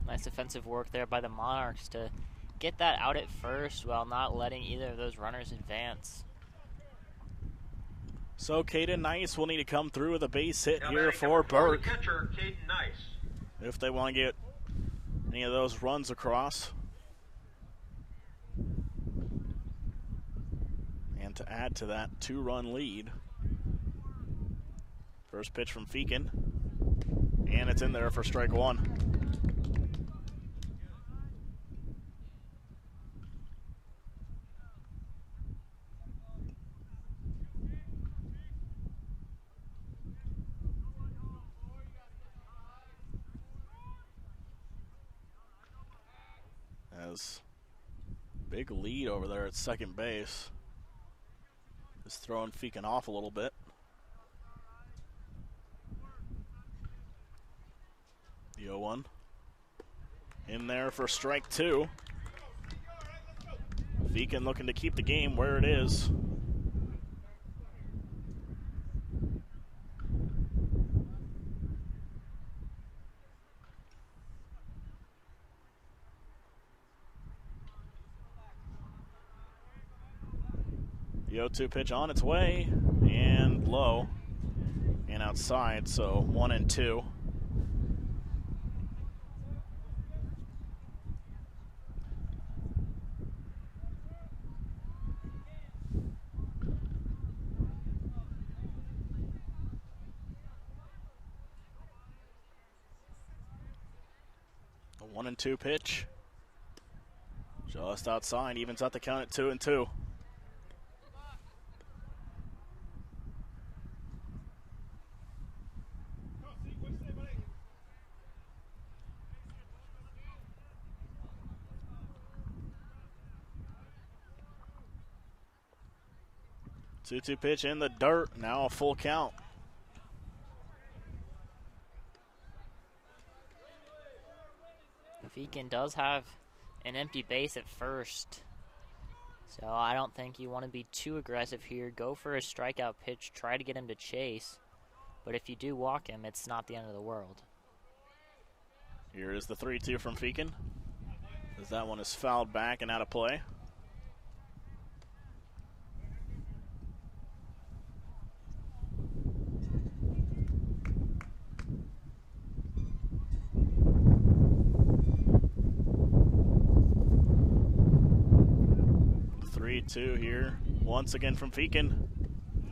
Nice defensive work there by the Monarchs to get that out at first while not letting either of those runners advance. So Caden Nice will need to come through with a base hit Now here batting for number 4, Burke the catcher, Caden Nice. if they want to get any of those runs across. And to add to that 2-run lead. First pitch from Feakin. And it's in there for strike 1. As big lead over there at second base. Just throwing Feakin off a little bit. The 0-1. In there for strike 2. Feakin looking to keep the game where it is. The 0-2 pitch on its way and low and outside, so 1-2. A 1-2 pitch. Just outside, evens out the count at 2-2. Two-two pitch in the dirt. Now a full count. Feakin does have an empty base at first, so I don't think you want to be too aggressive here. Go for a strikeout pitch. Try to get him to chase. But if you do walk him, it's not the end of the world. Here is the 3-2 from Feakin, as that one is fouled back and out of play. Two here once again from Feakin,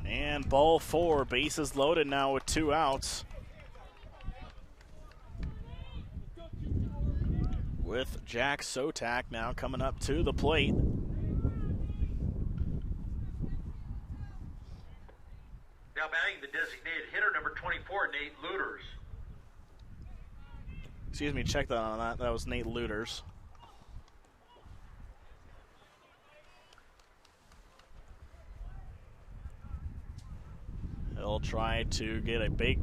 and ball 4, bases loaded now with 2 outs, with Jack Sotak now coming up to the plate. Now batting the designated hitter, number 24, Nate Looters. Excuse me, check that on that. That was Nate Looters. He'll try to get a big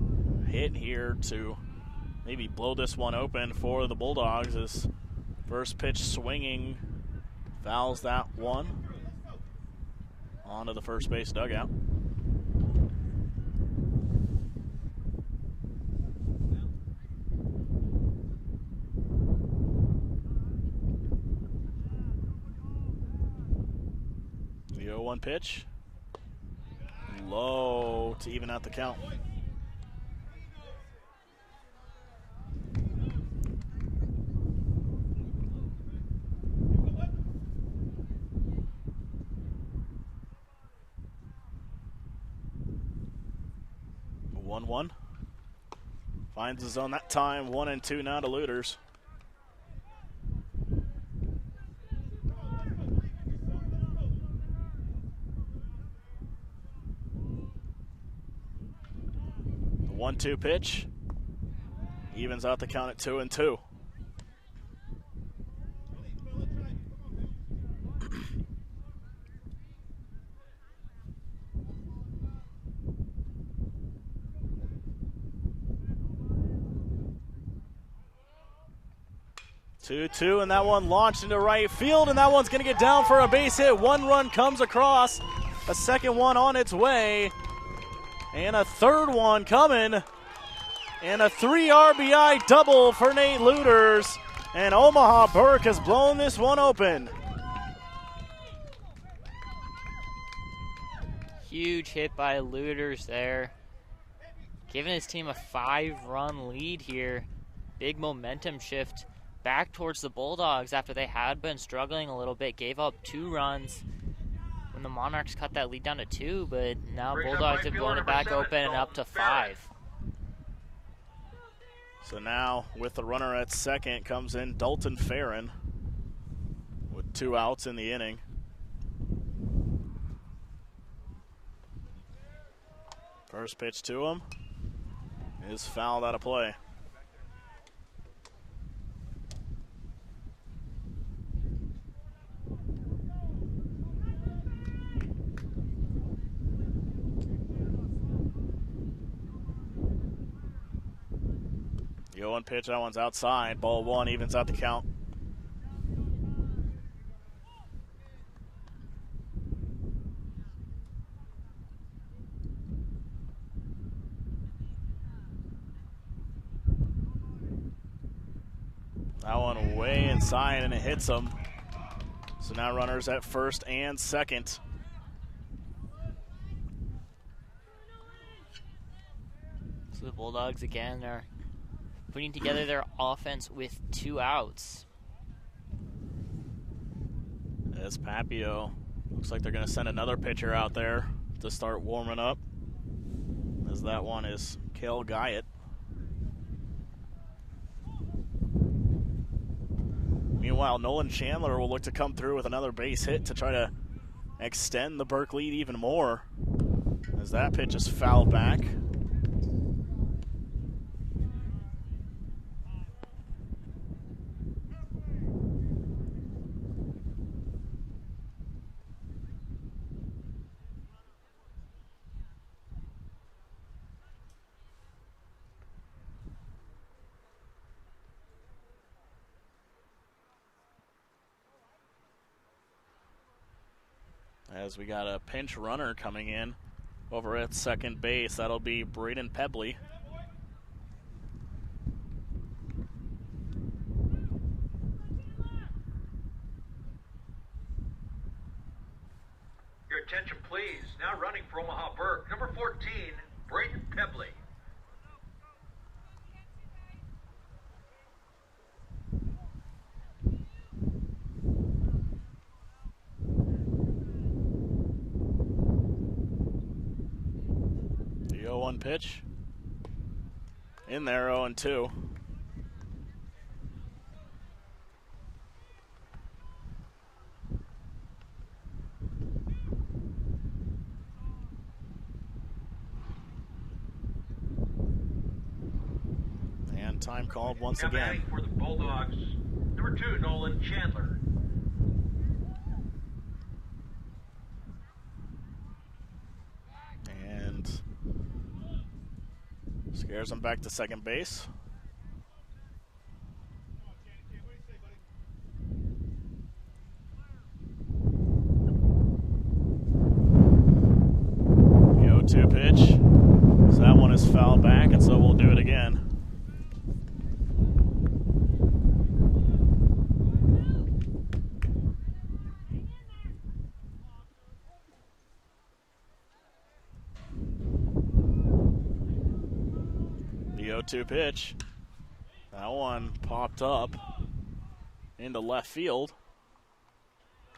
hit here to maybe blow this one open for the Bulldogs. His first pitch swinging fouls that one onto the first base dugout. The 0-1 pitch. Low to even out the count. A 1-1. Finds the zone that time. 1-2 now to Looters. The 1-2 pitch evens out the count at 2-2. 2-2, and that one launched into right field, and that one's going to get down for a base hit. One run comes across, a second one on its way, and a third one coming, and a 3 RBI double for Nate Luters, and Omaha Burke has blown this one open. Huge hit by Luters there, giving his team a 5-run lead here. Big momentum shift back towards the Bulldogs after they had been struggling a little bit. Gave up 2 runs when the Monarchs cut that lead down to 2, but now Bulldogs have blown it back open and up to 5. So now with the runner at second comes in Dalton Farron with 2 outs in the inning. First pitch to him is fouled out of play. The 0-1 pitch, that one's outside. Ball 1 evens out the count. That one way inside, and it hits him. So now runners at first and second. So the Bulldogs again are putting together their offense with 2 outs. As Papio, looks like they're going to send another pitcher out there to start warming up. As that one is Cale Guyett. Meanwhile, Nolan Chandler will look to come through with another base hit to try to extend the Burke lead even more. As that pitch is fouled back. As we got a pinch runner coming in over at second base. That'll be Braden Pebley. Your attention, please. Now running for Omaha Burke, number 14, Braden Pebley. The 0-1 pitch. In there, 0-2. And time called once Now again. batting for the Bulldogs, number 2, Nolan Chandler. And scares him back to second base. The 0-2 pitch. So that one is fouled back, and so we'll do it again. The 0-2 pitch. That one popped up into left field.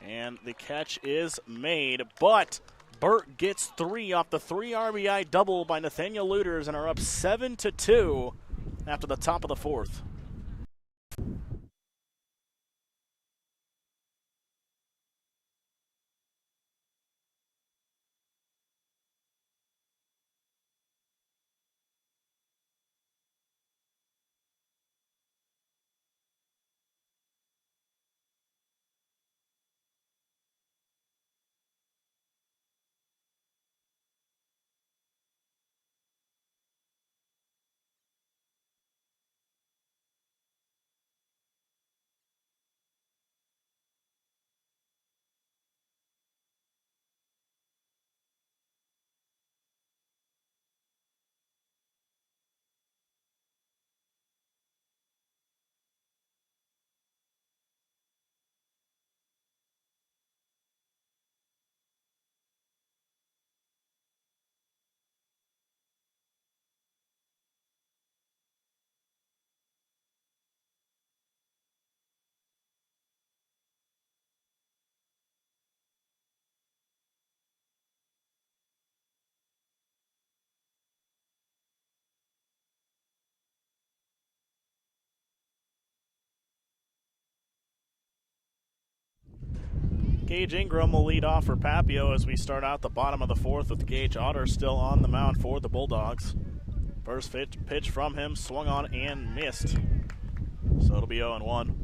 And the catch is made, but Burke gets 3 off the 3 RBI double by Nathaniel Luters and are up 7-2 after the top of the 4th. Gage Ingram will lead off for Papio as we start out the bottom of the fourth with Gage Otter still on the mound for the Bulldogs. First pitch from him, swung on and missed. So it'll be 0-1.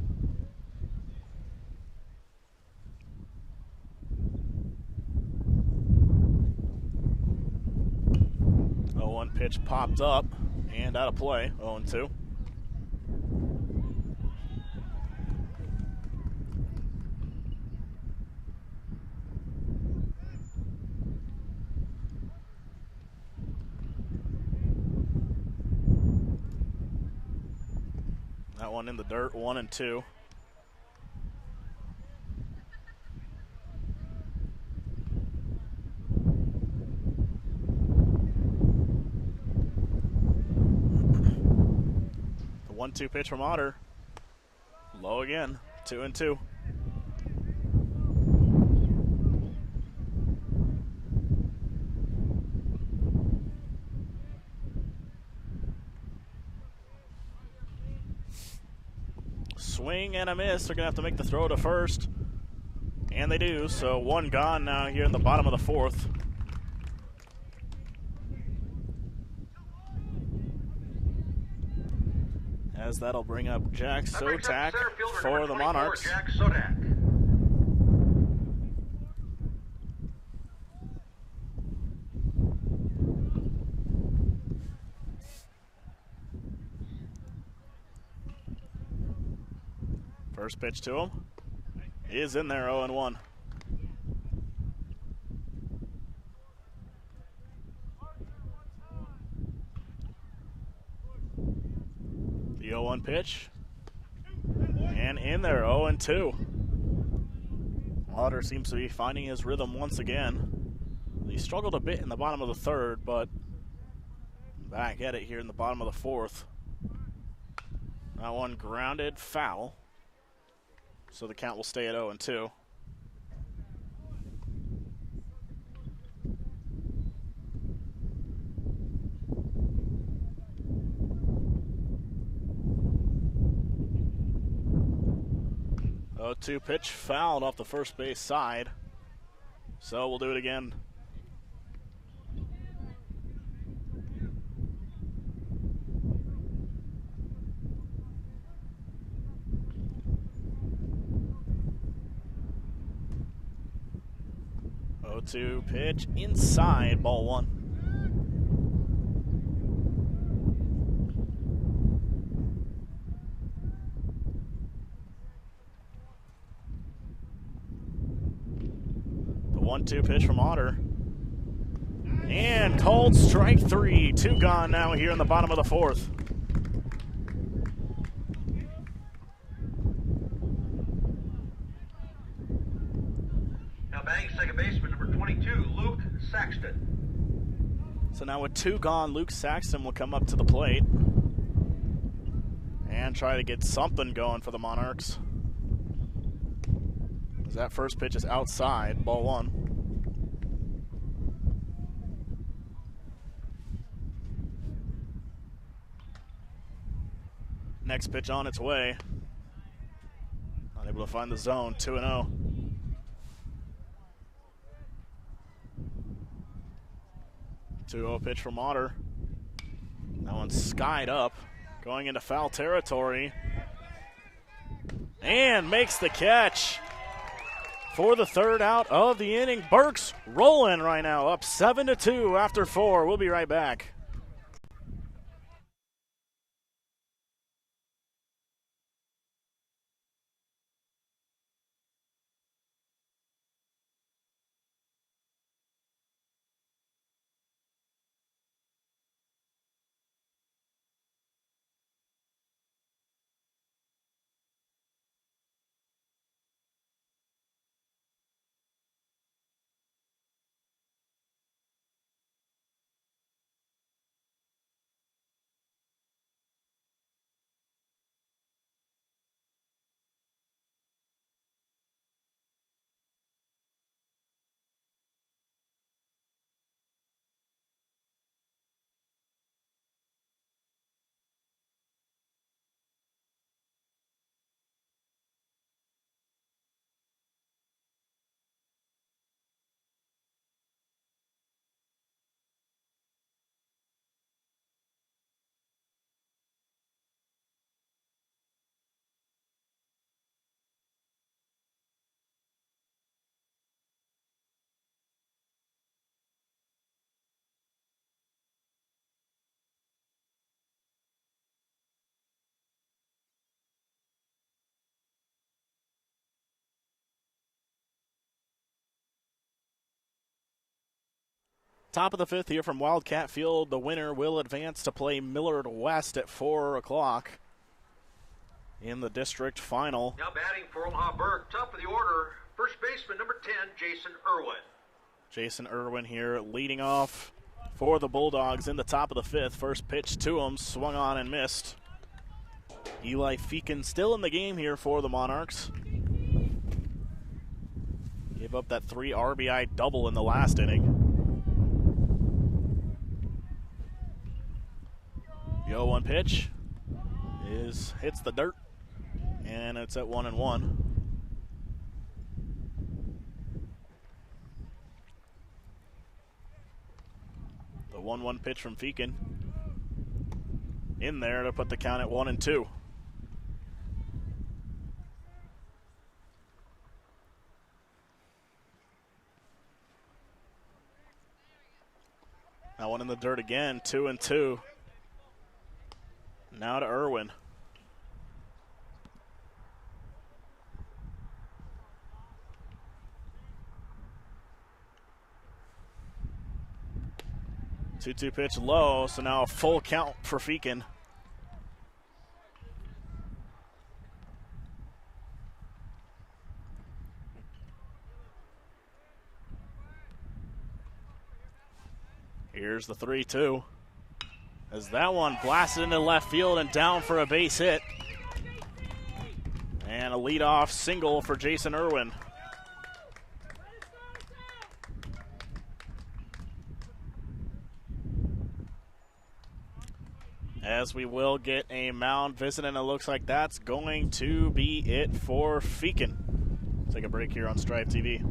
0-1 pitch popped up and out of play, 0-2. That one in the dirt, 1-2. The 1-2 pitch from Otter. Low again, 2-2. Swing and a miss. They're going to have to make the throw to first. And they do, so one gone now here in the bottom of the fourth. As that'll bring up Jack Sotak for the Monarchs. Jack Sotak. First pitch to him is in there, 0-1. The 0-1 pitch, and in there, 0-2. Otter seems to be finding his rhythm once again. He struggled a bit in the bottom of the third, but back at it here in the bottom of the fourth. That one grounded foul. So the count will stay at 0-2. Oh, 2 pitch fouled off the first base side. So we'll do it again. To pitch inside, ball 1. The 1-2 pitch from Otter. And called strike 3. 2 gone now here in the bottom of the fourth. Second baseman, number 22, Luke Saxton. So now with 2 gone, Luke Saxton will come up to the plate and try to get something going for the Monarchs. As that first pitch is outside, ball 1. Next pitch on its way. Not able to find the zone, 2-0. 2-0 pitch from Otter. That one's skied up, going into foul territory. And makes the catch for the third out of the inning. Burke's rolling right now, up 7-2 after 4. We'll be right back. Top of the fifth here from Wildcat Field. The winner will advance to play Millard West at 4 o'clock in the district final. Now batting for Omaha Burke, top of the order, first baseman number 10, Jason Irwin. Jason Irwin here leading off for the Bulldogs in the top of the fifth. First pitch to him, swung on and missed. Eli Feakin still in the game here for the Monarchs. Gave up that 3 RBI double in the last inning. The 0-1 pitch hits the dirt, and it's at 1-1. The 1-1 pitch from Feakin in there to put the count at 1-2. That one in the dirt again, 2-2. Now to Irwin. Two-two pitch low, so now a full count for Feakin. Here's the 3-2. As that one blasted into left field and down for a base hit. And a leadoff single for Jason Irwin. As we will get a mound visit, and it looks like that's going to be it for Feakin. Take a break here on Stripe TV.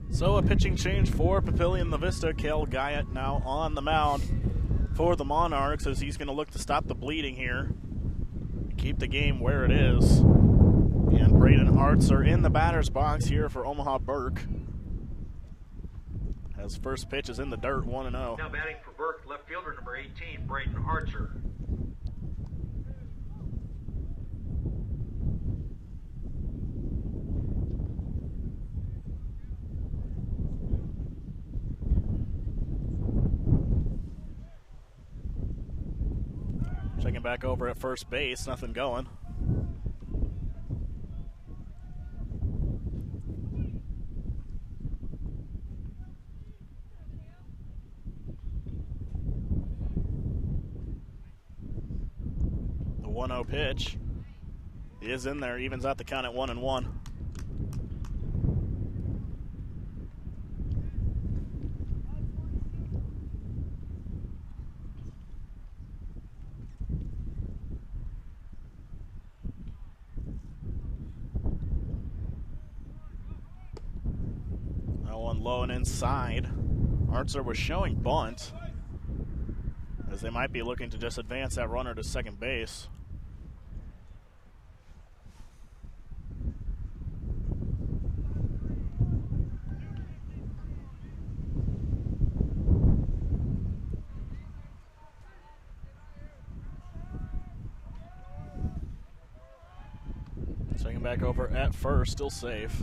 So a pitching change for Papillion the Vista. Cale Guyot now on the mound for the Monarchs as he's going to look to stop the bleeding here. Keep the game where it is. And Braden Archer in the batter's box here for Omaha Burke. As first pitch is in the dirt, 1-0. Now batting for Burke, left fielder number 18, Braden Archer. Checking back over at first base, nothing going. The 1-0 pitch is in there, evens out the count at 1-1. One low and inside. Archer was showing bunt, as they might be looking to just advance that runner to second base. Swinging back over at first, still safe.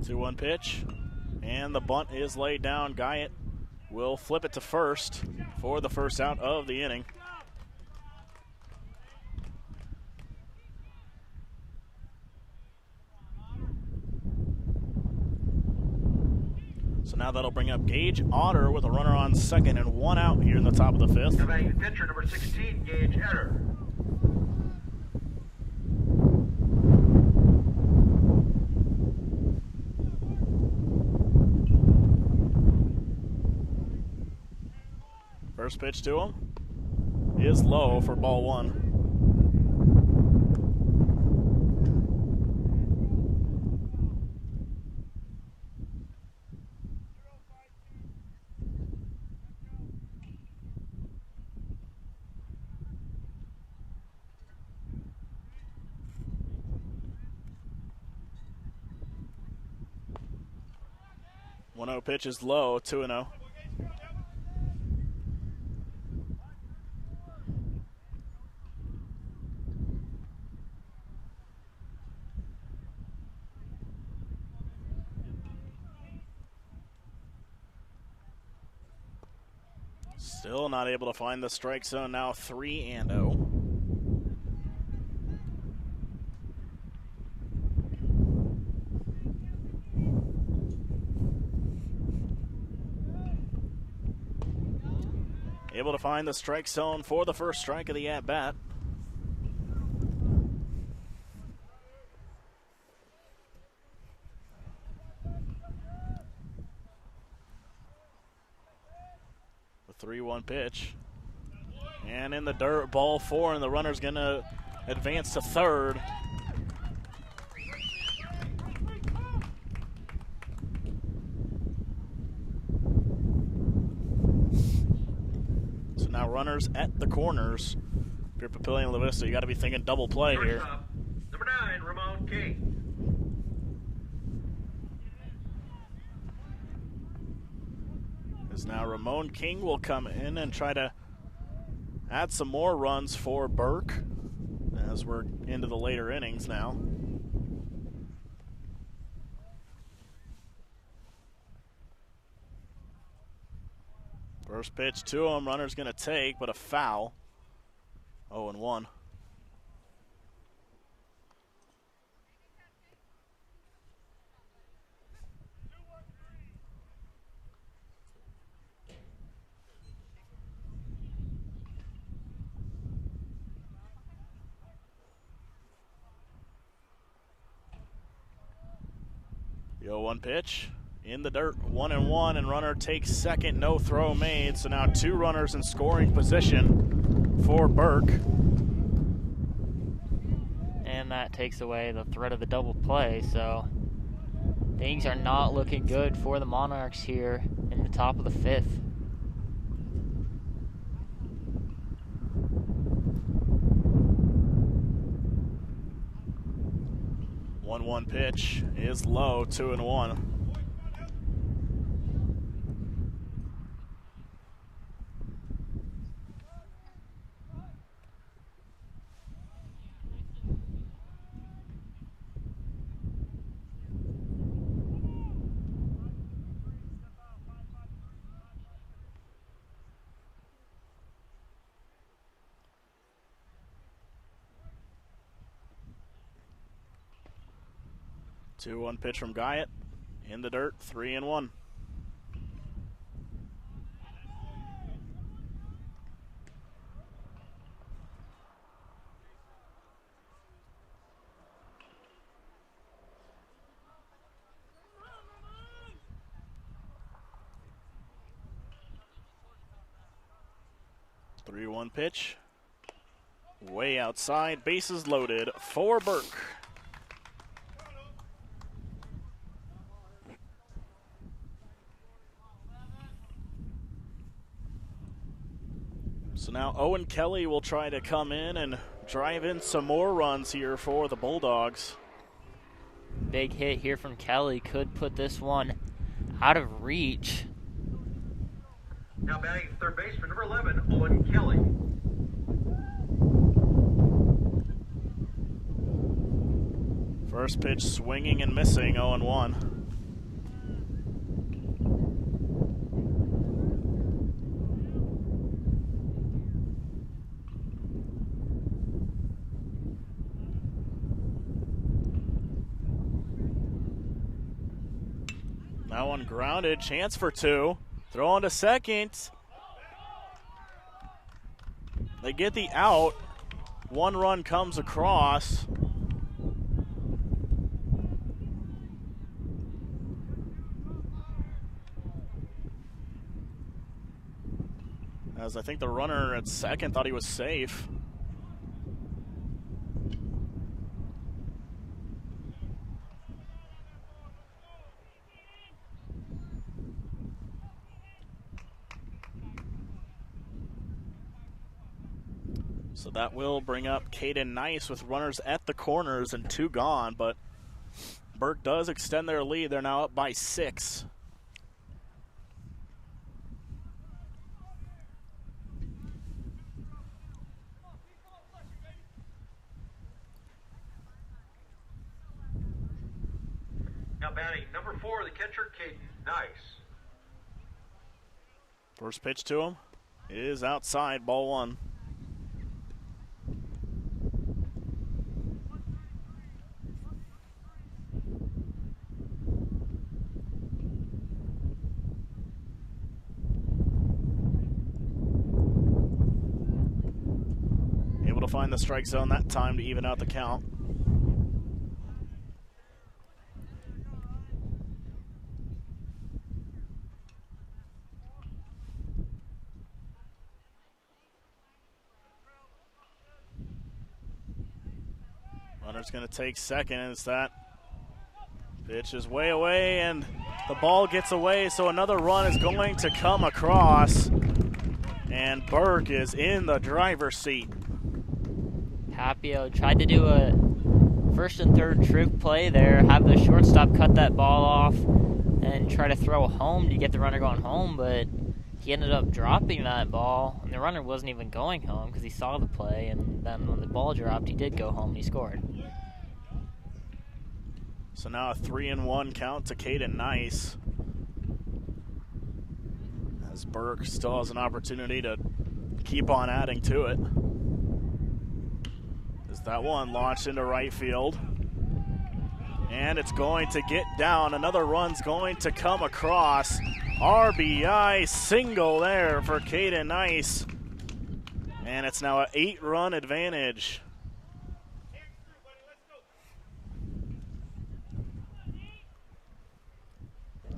Two-one pitch, and the bunt is laid down. Guyot will flip it to first for the first out of the inning. So now that'll bring up Gage Otter with a runner on second and one out here in the top of the fifth. The batting pitcher, number 16, Gage Otter. First pitch to him is low for ball one. One 0 pitch is low, 2-0. Still not able to find the strike zone, now 3-0. Able to find the strike zone for the first strike of the at-bat. The 3-1 pitch. And in the dirt, ball four, and the runner's going to advance to third. So now runners at the corners. If you're Papillion and Vista, you got to be thinking double play here. Up, number 9, Ramon King. As now Ramon King will come in and try to add some more runs for Burke as we're into the later innings now. First pitch to him, runner's going to take, but a foul. 0-1. The 0-1 pitch in the dirt, 1-1, and runner takes second, no throw made. So now two runners in scoring position for Burke. And that takes away the threat of the double play, so things are not looking good for the Monarchs here in the top of the fifth. One pitch is low, 2-1. Two-one pitch from Guyot in the dirt, 3-1. 3-1 pitch. Way outside, bases loaded for Burke. So now Owen Kelly will try to come in and drive in some more runs here for the Bulldogs. Big hit here from Kelly could put this one out of reach. Now batting third base for number 11, Owen Kelly. First pitch swinging and missing, 0-1. That one grounded, chance for two. Throw on to second. They get the out. One run comes across. As I think the runner at second thought he was safe. So that will bring up Caden Nice with runners at the corners and 2 gone, but Burke does extend their lead. They're now up by 6. Now batting number 4, the catcher, Caden Nice. First pitch to him is outside, ball 1. Able to find the strike zone that time to even out the count. Runner's going to take second as that pitch is way away and the ball gets away, so another run is going to come across and Burke is in the driver's seat. Papillion tried to do a first and third trick play there, have the shortstop cut that ball off and try to throw home to get the runner going home, but he ended up dropping that ball, and the runner wasn't even going home because he saw the play, and then when the ball dropped, he did go home and he scored. So now a 3-1 count to Caden Nice, as Burke still has an opportunity to keep on adding to it. As that one launched into right field, and it's going to get down. Another run's going to come across. RBI single there for Caden Nice. And it's now an 8-run advantage.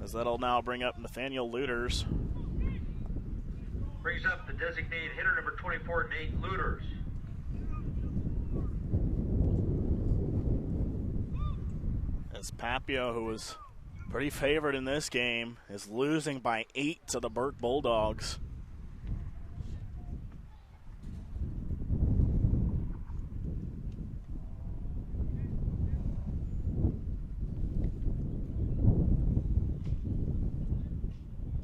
As that'll now bring up Nathaniel Luters. Brings up the designated hitter, number 24, Nate Luters. As Papillion, who was pretty favored in this game, is losing by 8 to the Burke Bulldogs.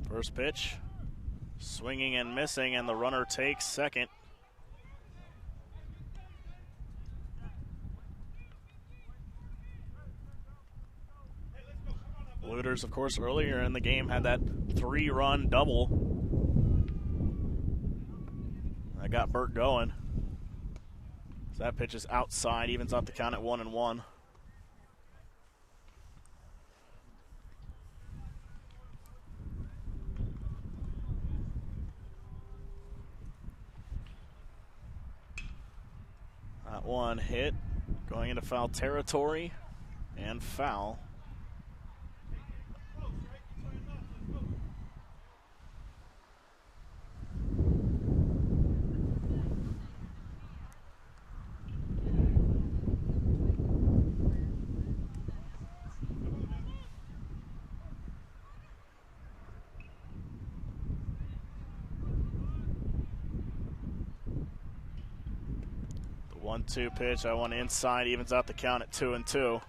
First pitch, swinging and missing, and the runner takes second. Luters, of course, earlier in the game had that 3-run double that got Burke going. So that pitch is outside, evens out the count at 1-1. That one hit, going into foul territory, and foul. 1-2 pitch. That one inside, evens out the count at 2-2.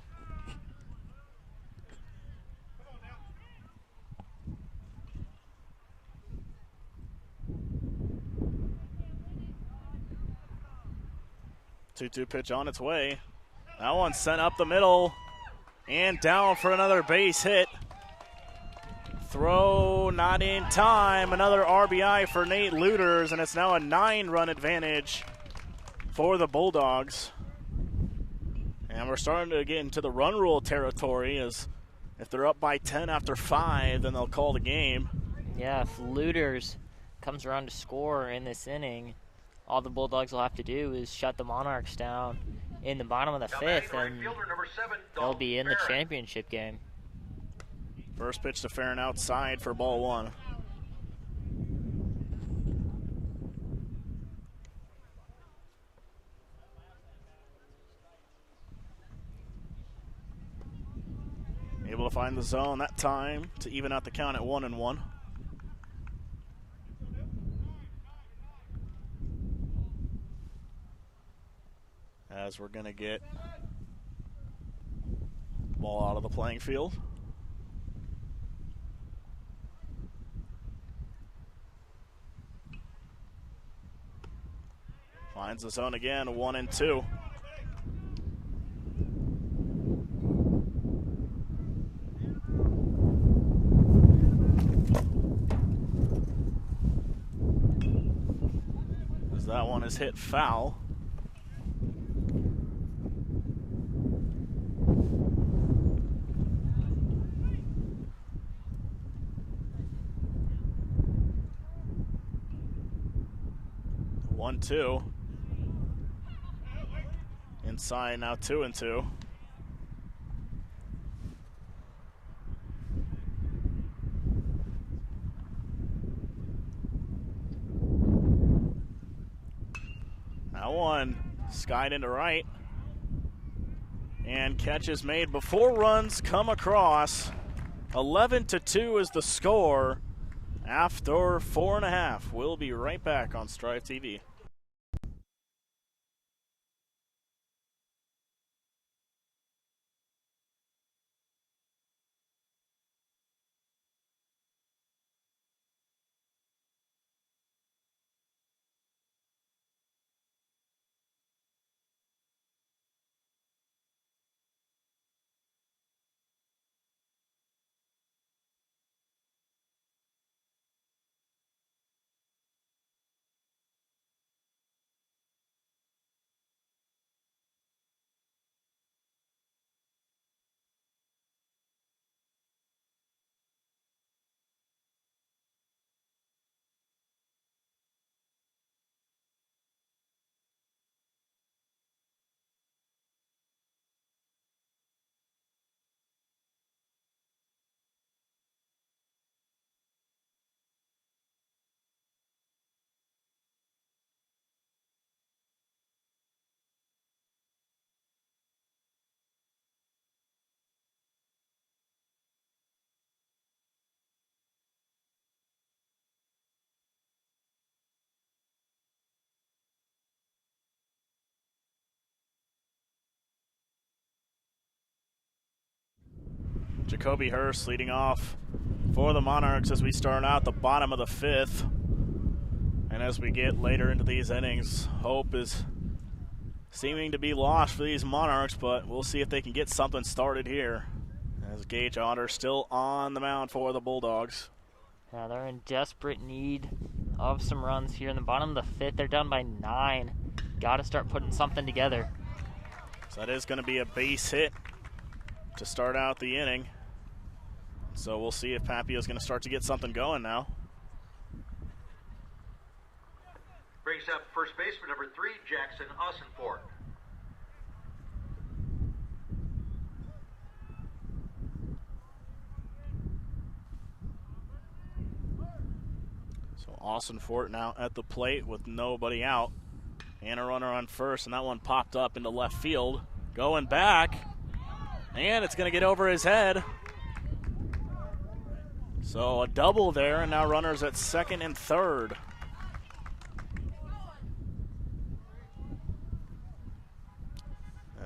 Two-two pitch on its way. That one sent up the middle and down for another base hit. Throw not in time. Another RBI for Nate Luters, and it's now a 9-run advantage for the Bulldogs. And we're starting to get into the run rule territory, as if they're up by 10 after 5, then they'll call the game. Yeah, if Luters comes around to score in this inning, all the Bulldogs will have to do is shut the Monarchs down in the bottom of the 5th, and they'll be in the championship game. First pitch to fair and outside for ball 1. Able to find the zone that time to even out the count at 1-1. As we're going to get ball out of the playing field. Finds the zone again, 1-2. As that one is hit foul. Two. Inside now 2-2. That one skied into right. And catch is made before runs come across. 11-2 is the score after 4.5. We'll be right back on Strive TV. Jacoby Hurst leading off for the Monarchs as we start out the bottom of the 5th. And as we get later into these innings, hope is seeming to be lost for these Monarchs, but we'll see if they can get something started here. As Gage Otter still on the mound for the Bulldogs. Yeah, they're in desperate need of some runs here in the bottom of the 5th. They're down by 9. Got to start putting something together. So that is going to be a base hit to start out the inning. So we'll see if Papillion is going to start to get something going now. Brings up first baseman number 3, Jackson Ossenfort. So Ossenfort now at the plate with nobody out. And a runner on first, and that one popped up into left field. Going back, and it's going to get over his head. So a double there, and now runners at second and third.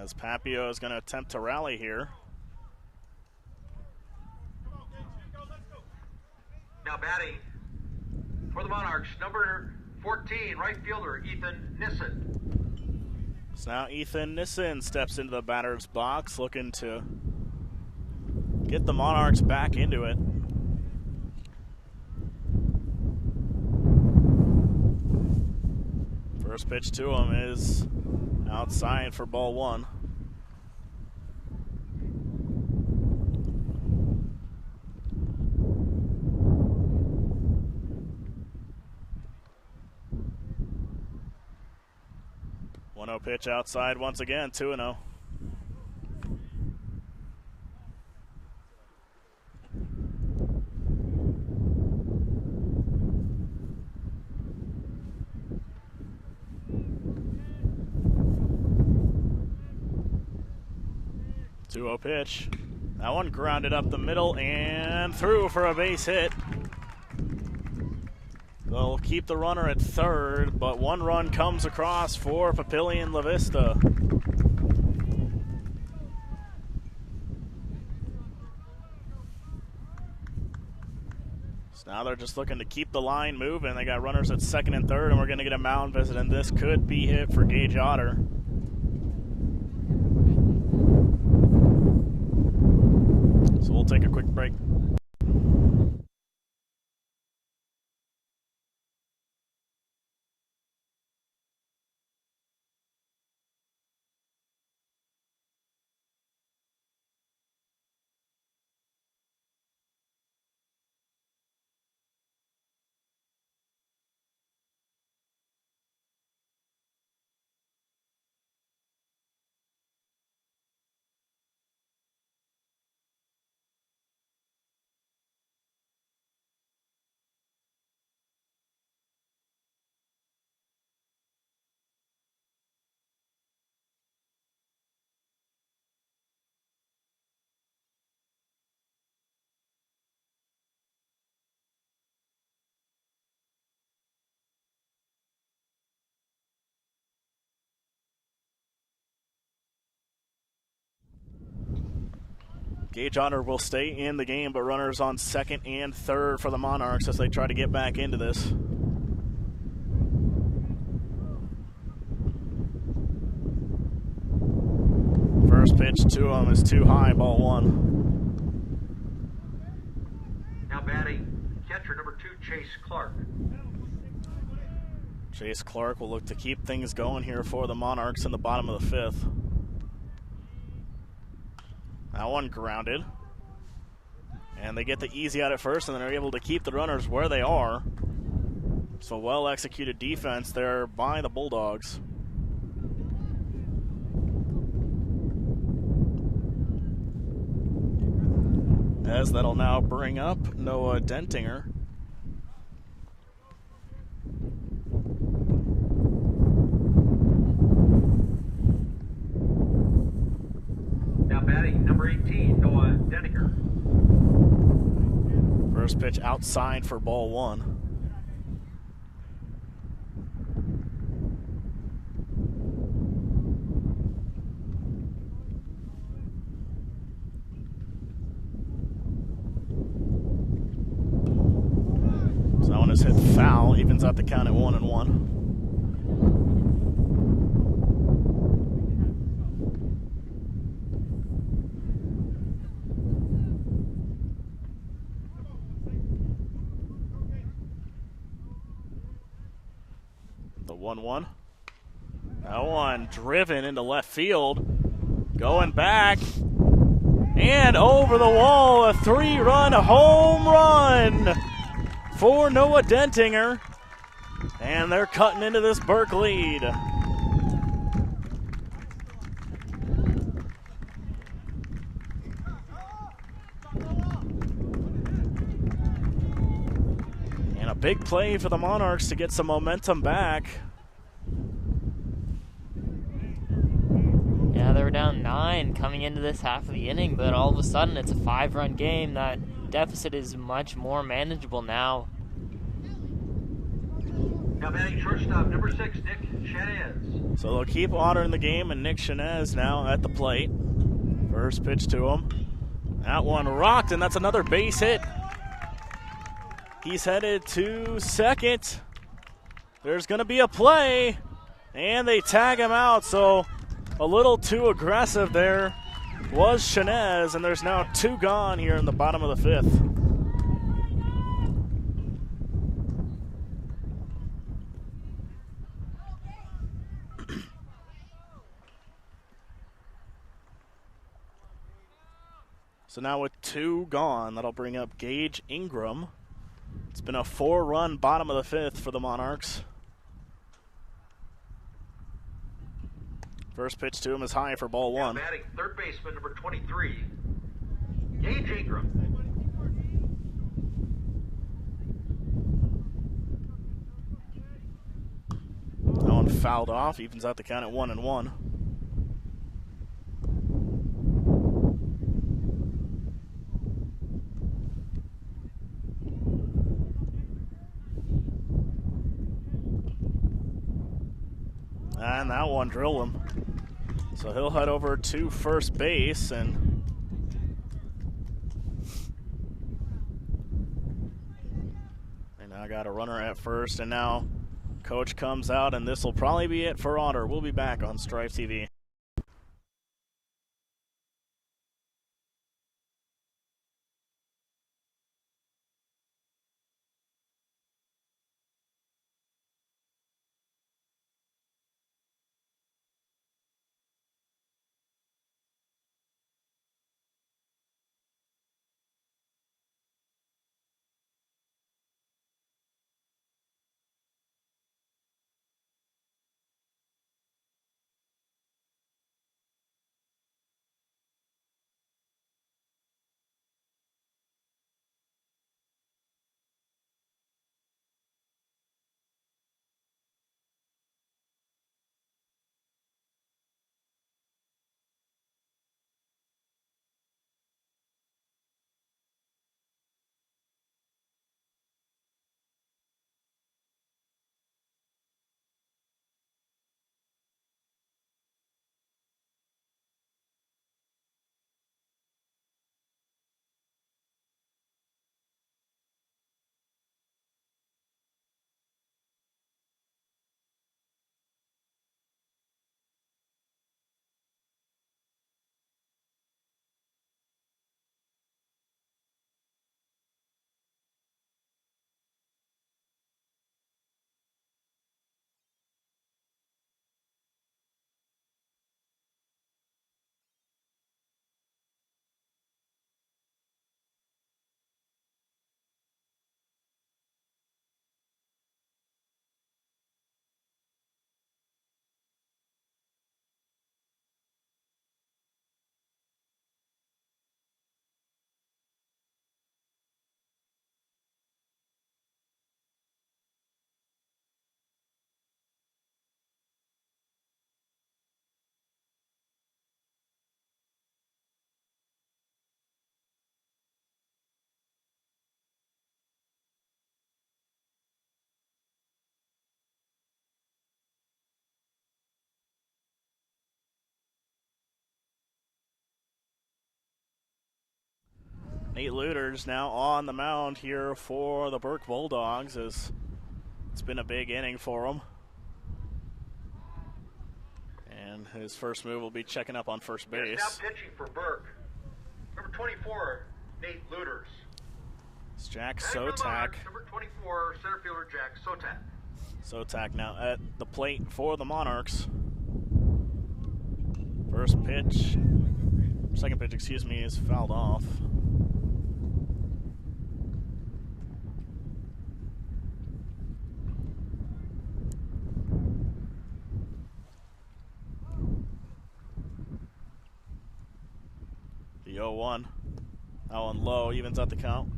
as Papio is going to attempt to rally here. Now batting for the Monarchs, number 14, right fielder, Ethan Nissen. So now Ethan Nissen steps into the batter's box, looking to get the Monarchs back into it. First pitch to him is outside for ball one. Pitch outside once again, 2-0. Pitch. That one grounded up the middle and through for a base hit. They'll keep the runner at third, but one run comes across for Papillion Vista. So now they're just looking to keep the line moving. They got runners at second and third, and we're going to get a mound visit, and this could be it for Gage Otter. So we'll take a quick break. Gage Otter will stay in the game, but runners on second and third for the Monarchs as they try to get back into this. First pitch to him is too high, ball one. Now batting, catcher number 2, Chase Clark. Chase Clark will look to keep things going here for the Monarchs in the bottom of the fifth. That one grounded. And they get the easy out at first, and then they're able to keep the runners where they are. So well-executed defense there by the Bulldogs. As that'll now bring up Noah Denninger. Now batting, number 18, Noah Denninger. First pitch outside for ball one. So that one is hit foul, evens out the count at 1-1. The 1-1. That one driven into left field. Going back. And over the wall, a 3-run home run for Noah Denninger. And they're cutting into this Burke lead. And a big play for the Monarchs to get some momentum back. Yeah, they were down 9 coming into this half of the inning, but all of a sudden it's a 5-run game. That deficit is much more manageable now. Now Now batting shortstop, number 6, Nick Shanez. So they'll keep honoring the game, and Nick Shanez now at the plate. First pitch to him. That one rocked, and that's another base hit. He's headed to second. There's going to be a play, and they tag him out, so a little too aggressive there was Shanez, and there's now 2 gone here in the bottom of the 5th. So now with 2 gone, that'll bring up Gage Ingram. It's been a 4-run bottom of the 5th for the Monarchs. First pitch to him is high for ball 1. Now batting third baseman, number 23, Gage Ingram. That one fouled off, evens out the count at 1-1. And that one drilled him. So he'll head over to first base, and they now got a runner at first, and now coach comes out, and this will probably be it for Otter. We'll be back on Strife TV. Nate Luter's now on the mound here for the Burke Bulldogs, as it's been a big inning for him. And his first move will be checking up on first base. Now pitching for Burke, number 24, Nate Luters. It's Jack Batting for the Sotak. Monarchs, number 24, center fielder Jack Sotak. Sotak now at the plate for the Monarchs. First pitch, second pitch, excuse me, is fouled off. The 0-1. That one low, evens out the count.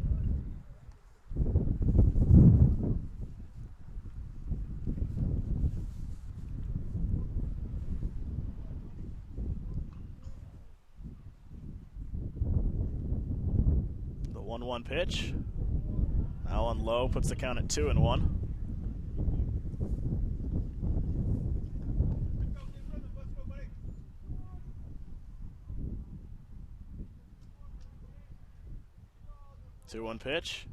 The 1-1 pitch. That one low, puts the count at 2-1. 2-1 pitch.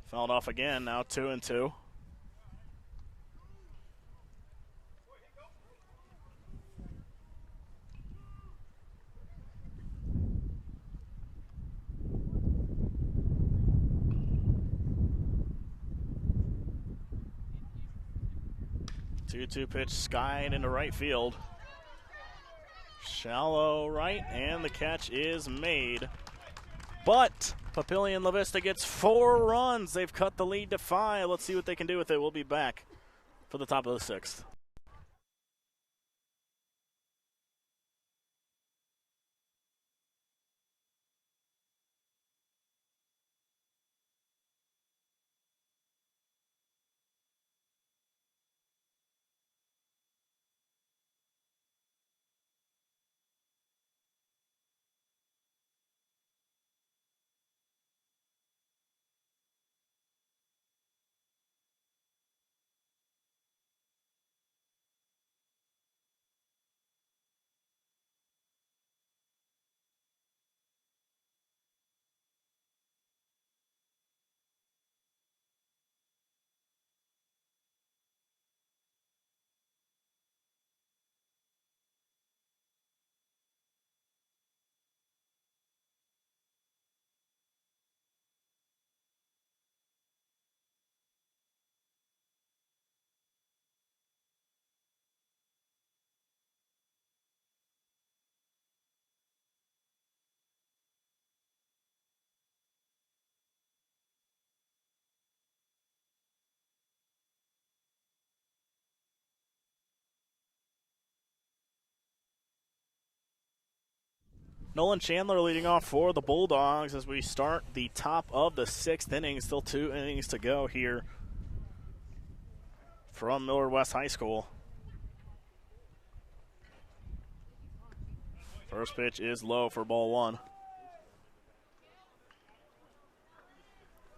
Fouled off again, now 2-2. Two pitch skied into right field. Shallow right, and the catch is made. But Papillion La Vista gets 4 runs. They've cut the lead to 5. Let's see what they can do with it. We'll be back for the top of the 6th. Nolan Chandler leading off for the Bulldogs as we start the top of the 6th inning. Still 2 innings to go here from Millard West High School. First pitch is low for ball 1.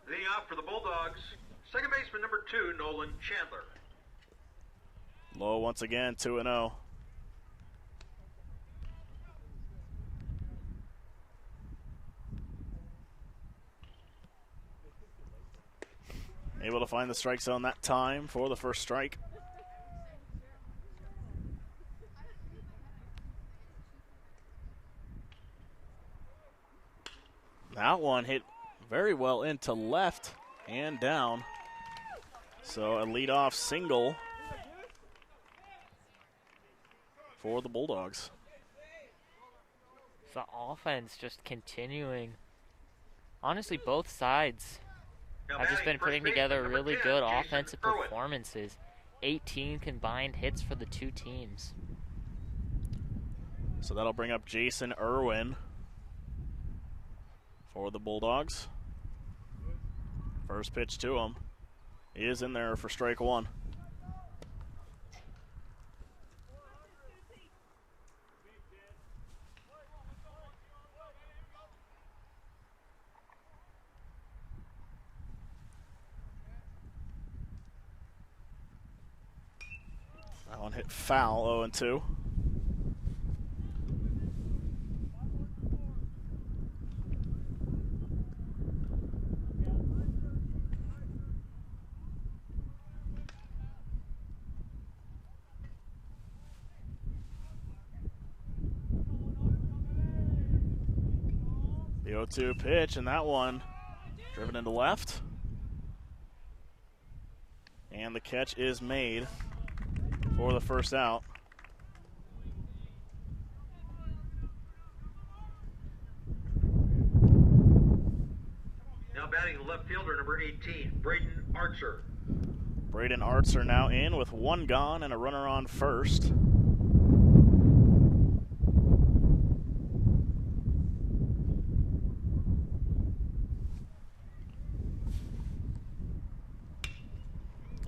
Leading off for the Bulldogs, second baseman number 2, Nolan Chandler. Low once again, 2-0. Able to find the strike zone that time for the first strike. That one hit very well into left and down. So a leadoff single for the Bulldogs. The offense just continuing. Honestly, both sides have just been putting together really good offensive performances. 18 combined hits for the 2 teams. So that'll bring up Jason Irwin for the Bulldogs. First pitch to him is in there for strike 1. That one hit foul, 0-2. The 0-2 pitch, and that one driven into left. And the catch is made for the first out. Now batting the left fielder, number 18, Braden Archer. Braden Archer now in with 1 gone and a runner on first.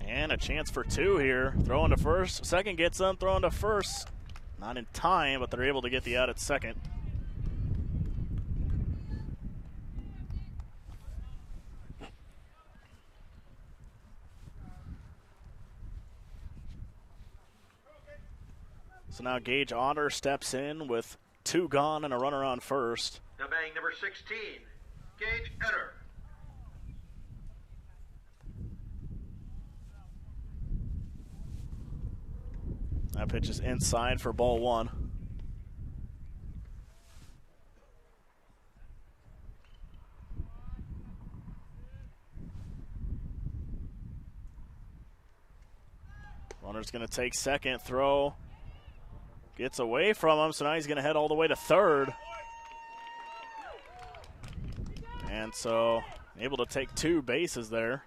And a chance for 2 here. Throwing to first. Second gets them. Throwing to first. Not in time, but they're able to get the out at second. So now Gage Otter steps in with 2 gone and a runner on first. Now batting number 16, Gage Etter. That pitch is inside for ball one. Runner's going to take second, throw. Gets away from him, so now he's going to head all the way to third. And so able to take 2 bases there.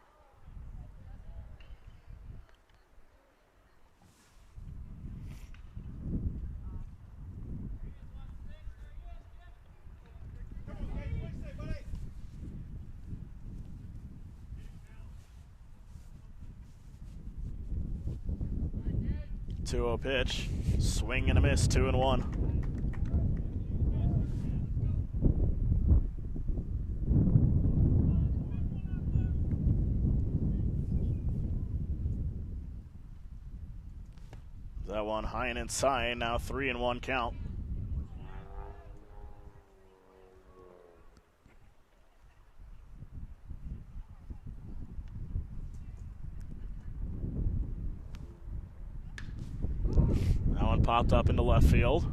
Two-0 pitch, swing and a miss, 2-1. That one high and inside, now 3-1 count. That one popped up into left field.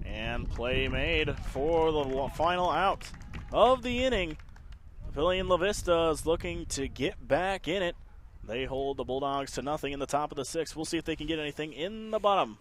And play made for the final out of the inning. Papillion Vista is looking to get back in it. They hold the Bulldogs to nothing in the top of the 6th. We'll see if they can get anything in the bottom.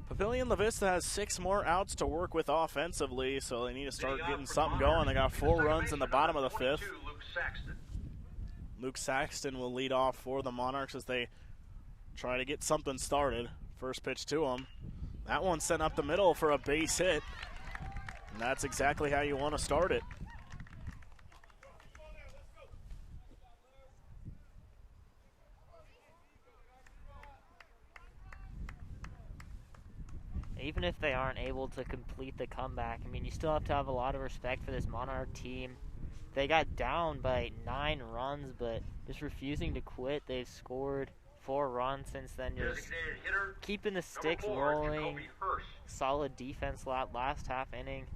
Papillion Vista has 6 more outs to work with offensively, so they need to start getting something going. They got 4 runs in the bottom of the 5th. Luke Saxton will lead off for the Monarchs as they try to get something started. First pitch to him. That one sent up the middle for a base hit. And that's exactly how you want to start it. Even if they aren't able to complete the comeback, I mean, you still have to have a lot of respect for this Monarch team. They got down by 9 runs, but just refusing to quit. They've scored 4 runs since then, just keeping the sticks rolling. Solid defense last half inning.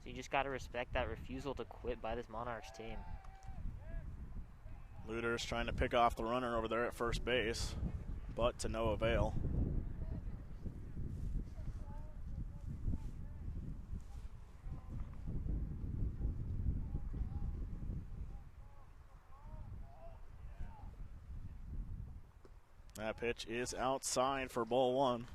So you just got to respect that refusal to quit by this Monarchs team. Luter's trying to pick off the runner over there at first base, but to no avail. That pitch is outside for ball 1.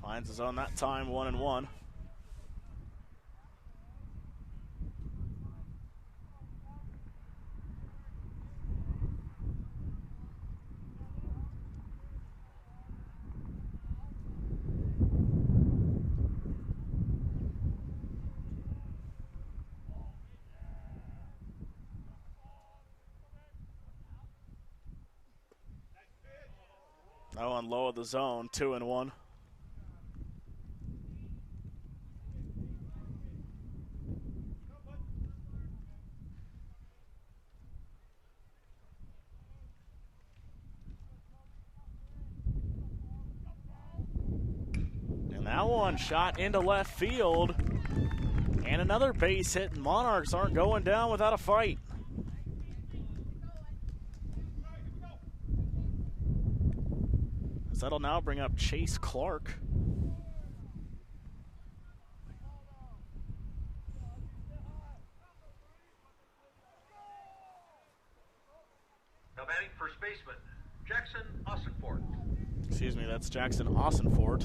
Finds his own that time, 1-1. That one low of the zone, 2-1. That one shot into left field. And another base hit, and Monarchs aren't going down without a fight. That'll now bring up Chase Clark. Now batting first baseman, Jackson Ossenfort. Excuse me, that's Jackson Ossenfort.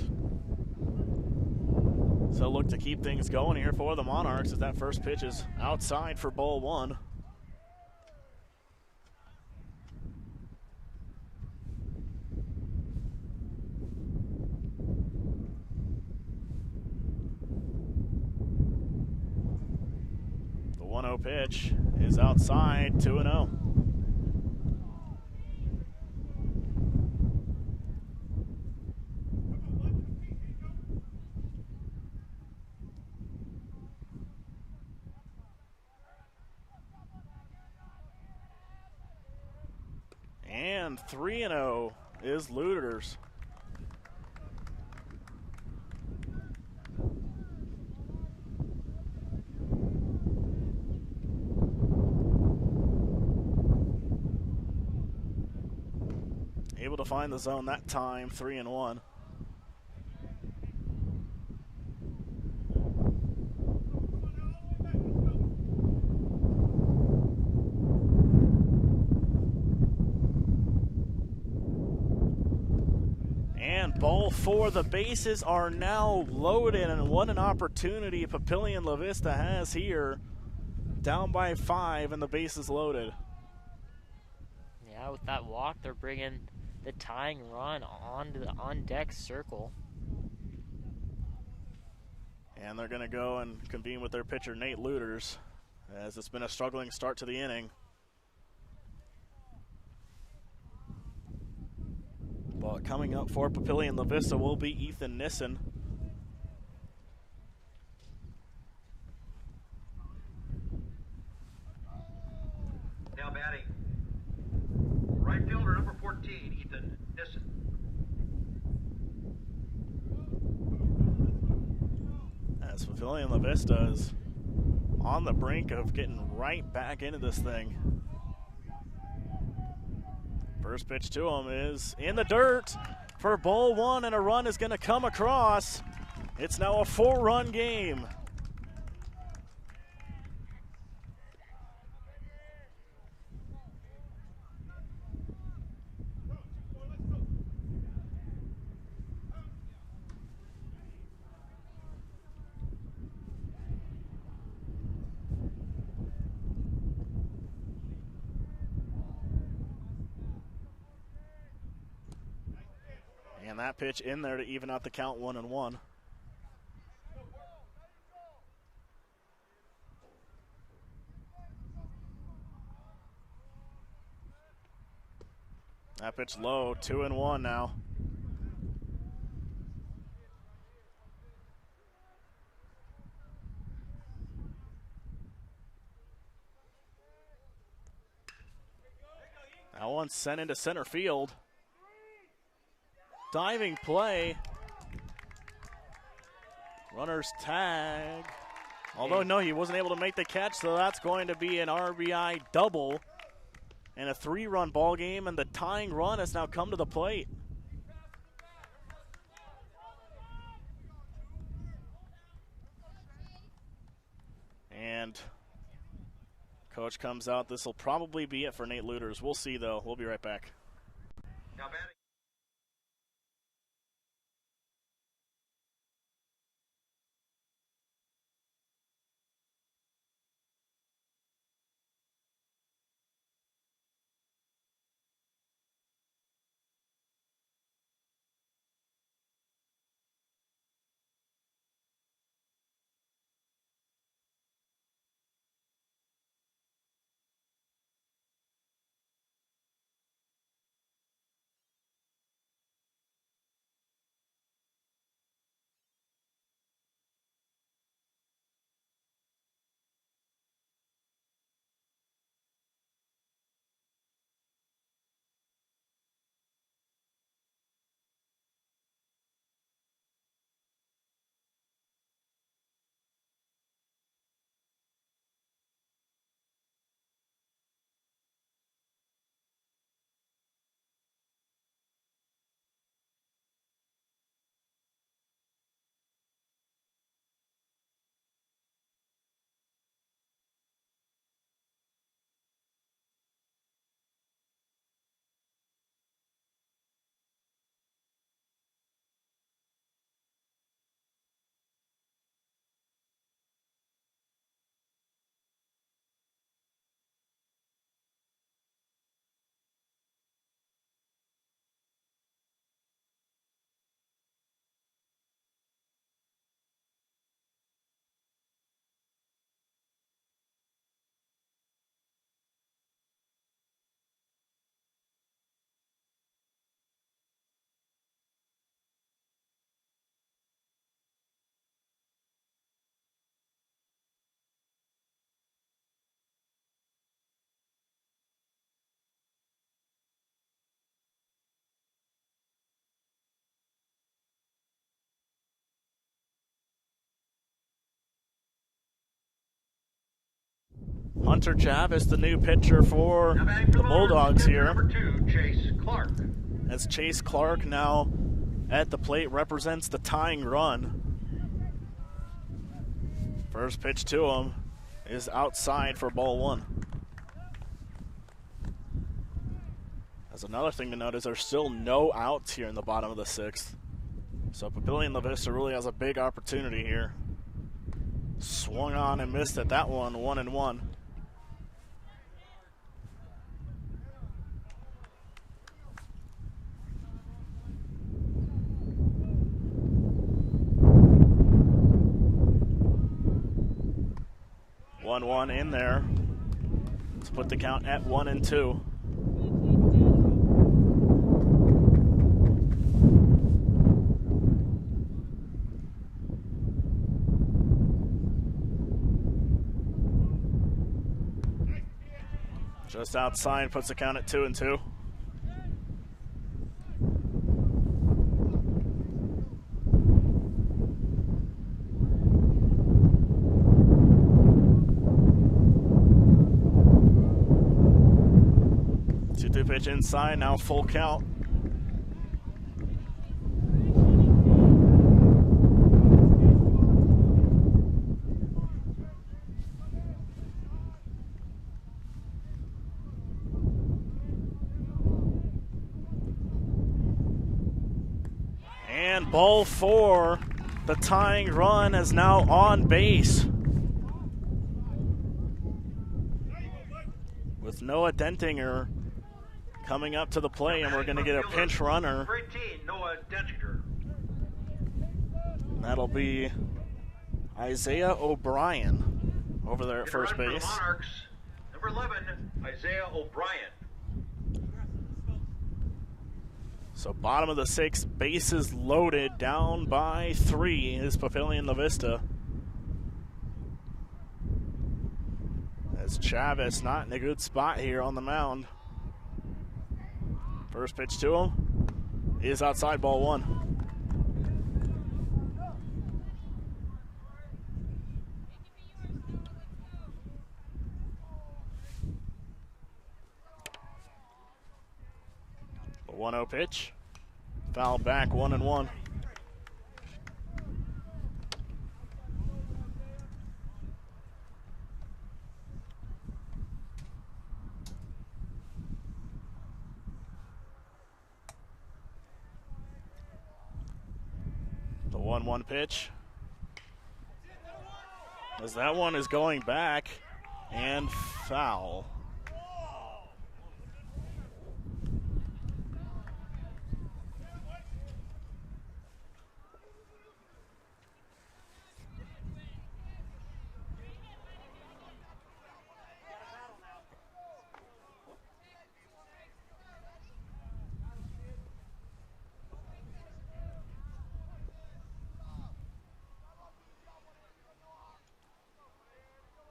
So look to keep things going here for the Monarchs as that first pitch is outside for ball one. The 1-0 pitch is outside, 2-0. And 3-0 is Looters. Able to find the zone that time, 3-1. Ball four, the bases are now loaded, and what an opportunity Papillion La Vista has here. Down by 5 and the bases loaded. Yeah, with that walk, they're bringing the tying run onto the on-deck circle. And they're going to go and convene with their pitcher, Nate Looters, as it's been a struggling start to the inning. But coming up for Papillion La Vista will be Ethan Nissen. Now batting, right fielder number 14, Ethan Nissen. As Papillion La Vista is on the brink of getting right back into this thing. First pitch to him is in the dirt for ball one, and a run is going to come across. It's now a 4-run game. And that pitch in there to even out the count, 1-1. That pitch low, 2-1 now. That one's sent into center field. Diving play. Runner's tag. Although, no, he wasn't able to make the catch, so that's going to be an RBI double. And a 3-run ball game, and the tying run has now come to the plate. And coach comes out. This will probably be it for Nate Looters. We'll see, though. We'll be right back. Now batting. Hunter Chavis, the new pitcher for the Bulldogs here. Number 2, Chase Clark. As Chase Clark now at the plate represents the tying run. First pitch to him is outside for ball 1. As another thing to note is there's still no outs here in the bottom of the 6th. So Papillion Vista really has a big opportunity here. Swung on and missed at that one, 1-1. One in there. Let's put the count at 1-2. Just outside, puts the count at 2-2. Pitch inside, now full count. And ball 4, the tying run is now on base. With Noah Denninger coming up to the plate, and we're going to get a pinch runner. 18, Noah Denninger. That'll be Isaiah O'Brien over there at first base. For the Monarchs, number 11, Isaiah O'Brien. So bottom of the 6th, bases loaded, down by 3 is Papillion Vista. As Chavis not in a good spot here on the mound. First pitch to him is outside, ball 1. The 1-0 pitch, foul back, 1-1. The 1-1 pitch, as that one is going back and foul.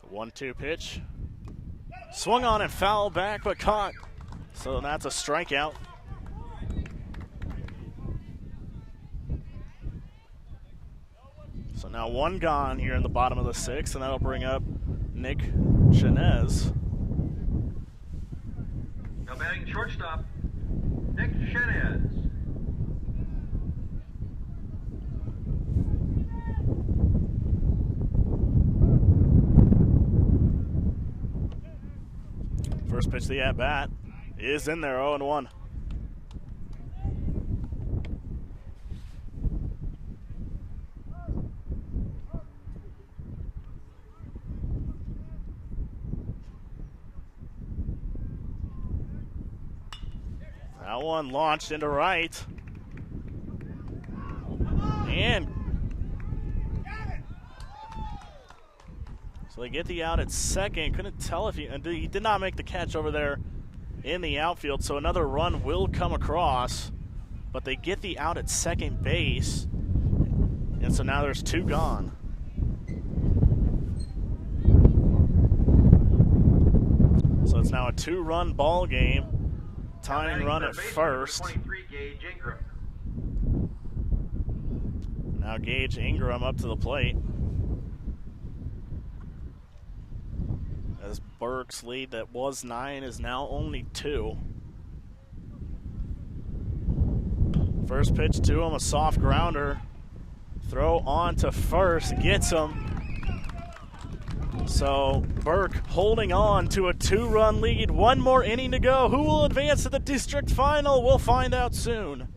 The 1-2 pitch, swung on and fouled back, but caught. So that's a strikeout. So now one gone here in the bottom of the 6th, and that'll bring up Nick Chenez. Now batting shortstop, Nick Chenez. First pitch of the at-bat is in there, 0-1. That one launched into right. And so they get the out at second. Couldn't tell if he did not make the catch over there in the outfield. So another run will come across, but they get the out at second base. And so now there's 2 gone. So it's now a 2-run ball game. Tying run at first. 23, Gage Ingram. Now Gage Ingram up to the plate. As Burke's lead that was 9 is now only 2. First pitch to him, a soft grounder. Throw on to first, gets him. So Burke holding on to a 2-run lead. One more inning to go. Who will advance to the district final? We'll find out soon.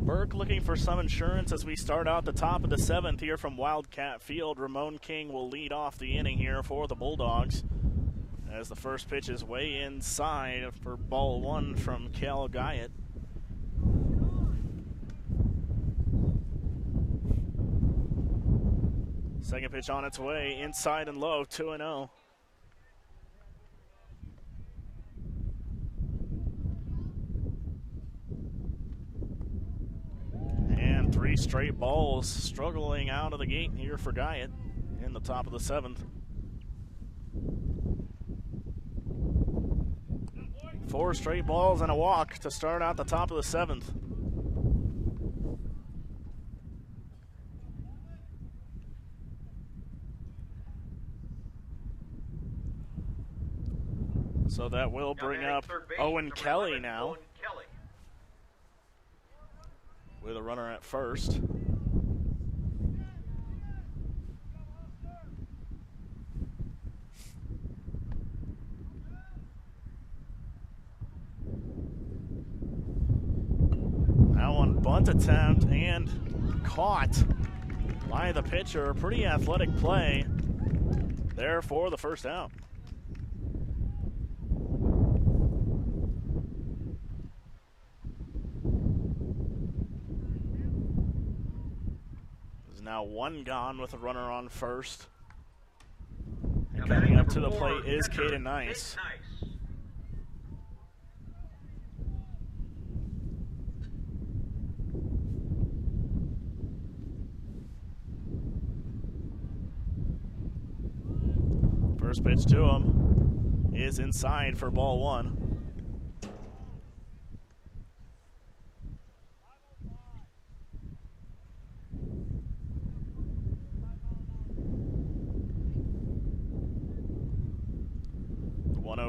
Burke looking for some insurance as we start out the top of the 7th here from Wildcat Field. Ramon King will lead off the inning here for the Bulldogs as the first pitch is way inside for ball 1 from Cal Guyot. Second pitch on its way, inside and low, 2-0. And 3 straight balls struggling out of the gate here for Guyot in the top of the 7th. 4 straight balls and a walk to start out the top of the 7th. So that will bring up Owen Kelly now with a runner at first. That one bunt attempt and caught by the pitcher. Pretty athletic play there for the first out. Now 1 gone with a runner on first. And coming up to the plate is Caden Nice. First pitch to him is inside for ball 1.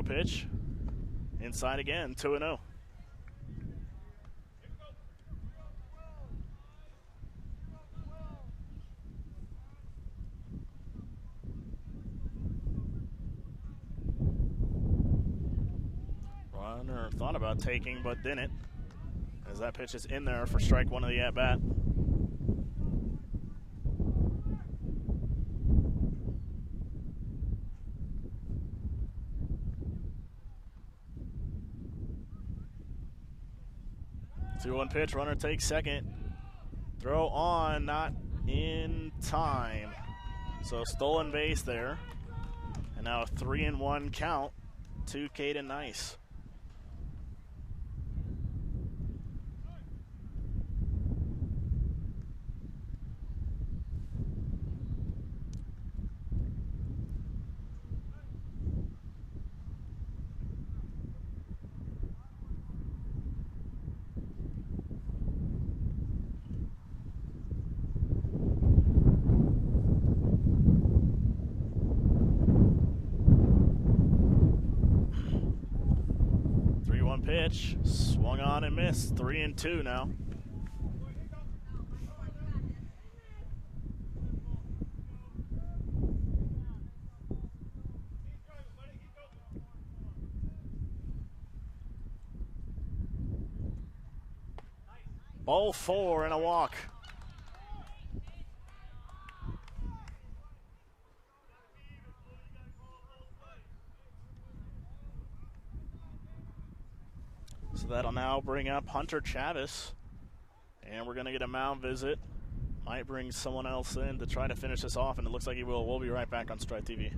Pitch inside again, 2-0. Runner thought about taking but didn't, as that pitch is in there for strike 1 of the at-bat. Two-one pitch, runner takes second. Throw on, not in time. So stolen base there. And now a 3-1 count to Caden Nice. 1 pitch. Swung on and missed. 3-2 now. Ball 4 and a walk. So that'll now bring up Hunter Chavez. And we're going to get a mound visit. Might bring someone else in to try to finish this off, and it looks like he will. We'll be right back on Stride TV.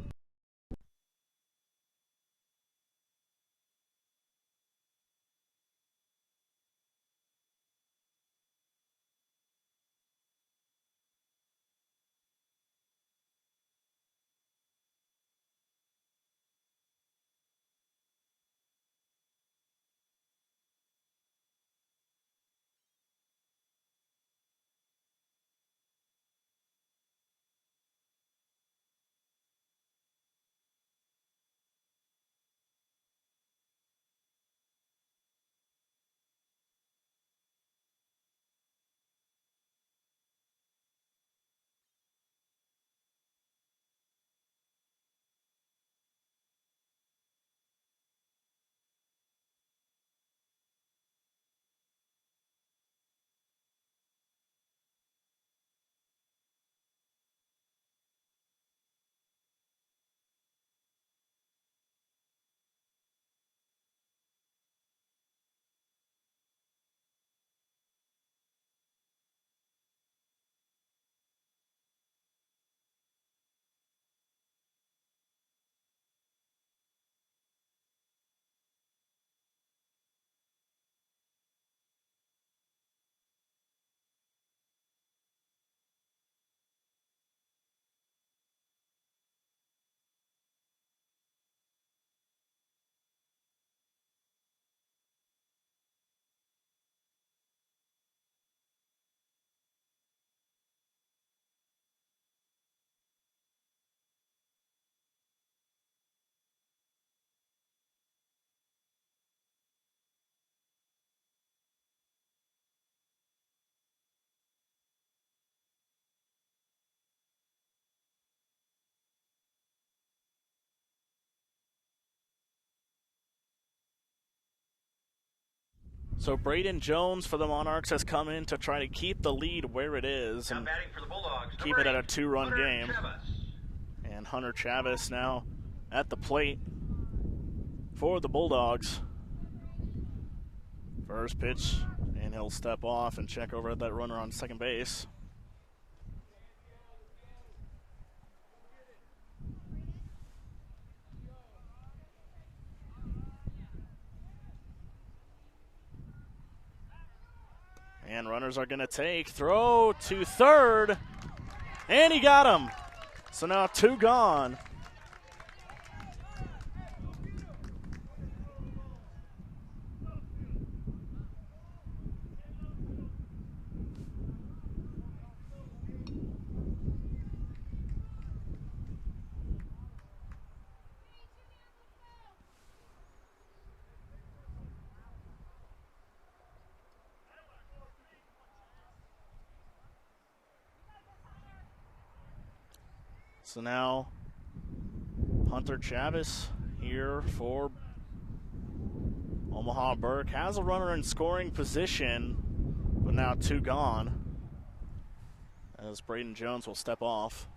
So Braden Jones for the Monarchs has come in to try to keep the lead where it is and for the Bulldogs, keep it at a 2-run Hunter game. Chavez. And Hunter Chavez now at the plate for the Bulldogs. First pitch, and he'll step off and check over at that runner on second base. And runners are going to take, throw to third, and he got him. So now 2 gone. So now Hunter Chavez here for Omaha Burke has a runner in scoring position, but now 2 gone as Braden Jones will step off.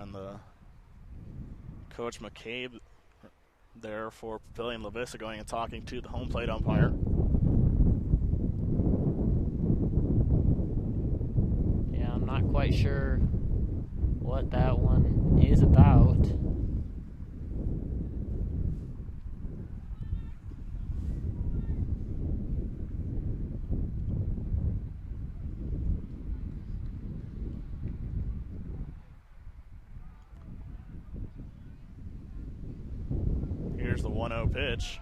And Coach McCabe there for Papillion Vista going and talking to the home plate umpire. Not quite sure what that one is about. Here's the 1-0 pitch.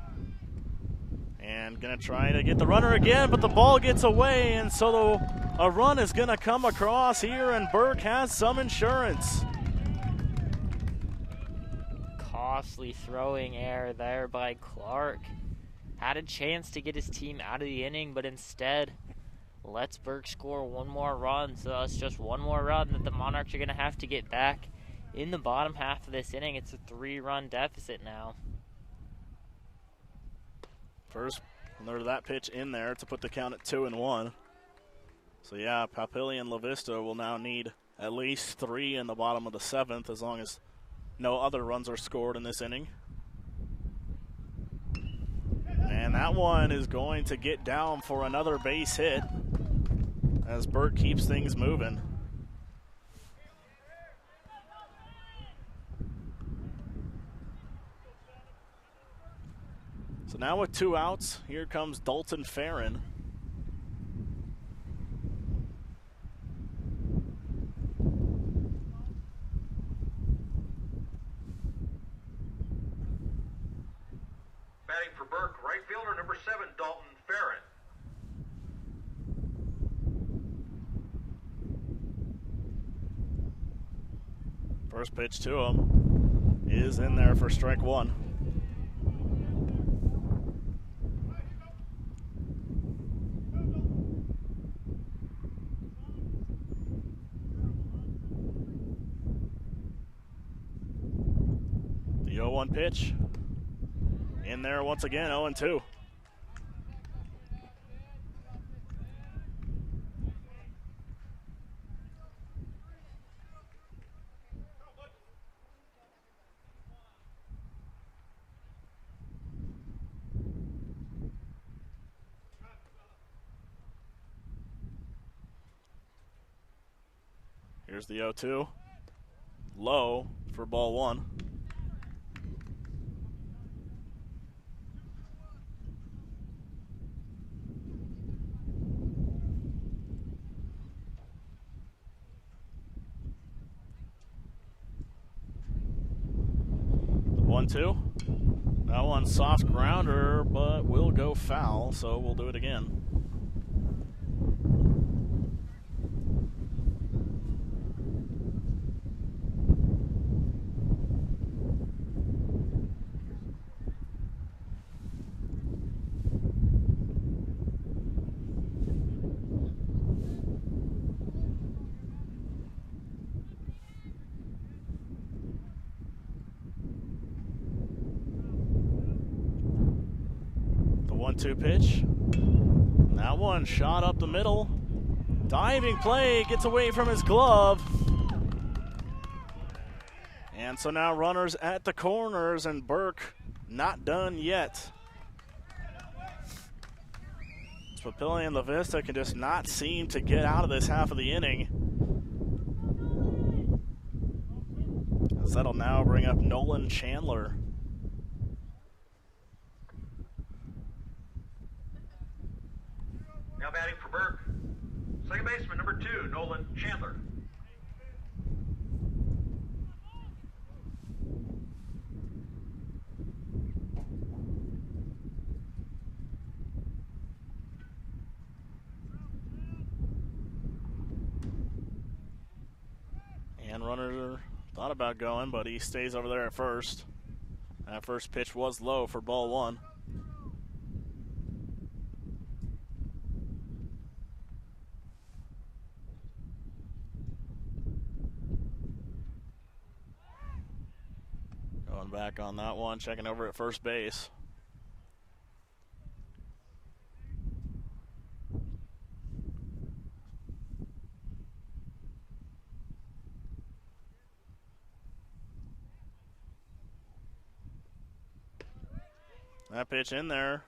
And going to try to get the runner again, but the ball gets away, and so a run is going to come across here, and Burke has some insurance. costly throwing error there by Clark. Had a chance to get his team out of the inning, but instead lets Burke score one more run. So that's just one more run that the Monarchs are going to have to get back in the bottom half of this inning. It's a 3-run deficit now. First, there's that pitch in there to put the count at 2-1. So yeah, Papillion and Vista will now need at least 3 in the bottom of the 7th as long as no other runs are scored in this inning. And that one is going to get down for another base hit as Burke keeps things moving. So now with 2 outs, here comes Dalton Farron. Batting for Burke, right fielder number 7, Dalton Farron. First pitch to him is in there for strike 1. The 0-1 pitch. In there once again, 0-2. Here's the 0-2. Low for ball 1. The 1-2. That one's soft grounder, but will go foul, so we'll do it again. The 1-2 pitch. That one shot up the middle. Diving play, gets away from his glove. And so now runners at the corners, and Burke not done yet. Papillion and Vista can just not seem to get out of this half of the inning. As that'll now bring up Nolan Chandler. Now batting for Burke, second baseman number 2, Nolan Chandler. And runner thought about going, but he stays over there at first. That first pitch was low for ball 1. Going back on that one, checking over at first base. That pitch in there,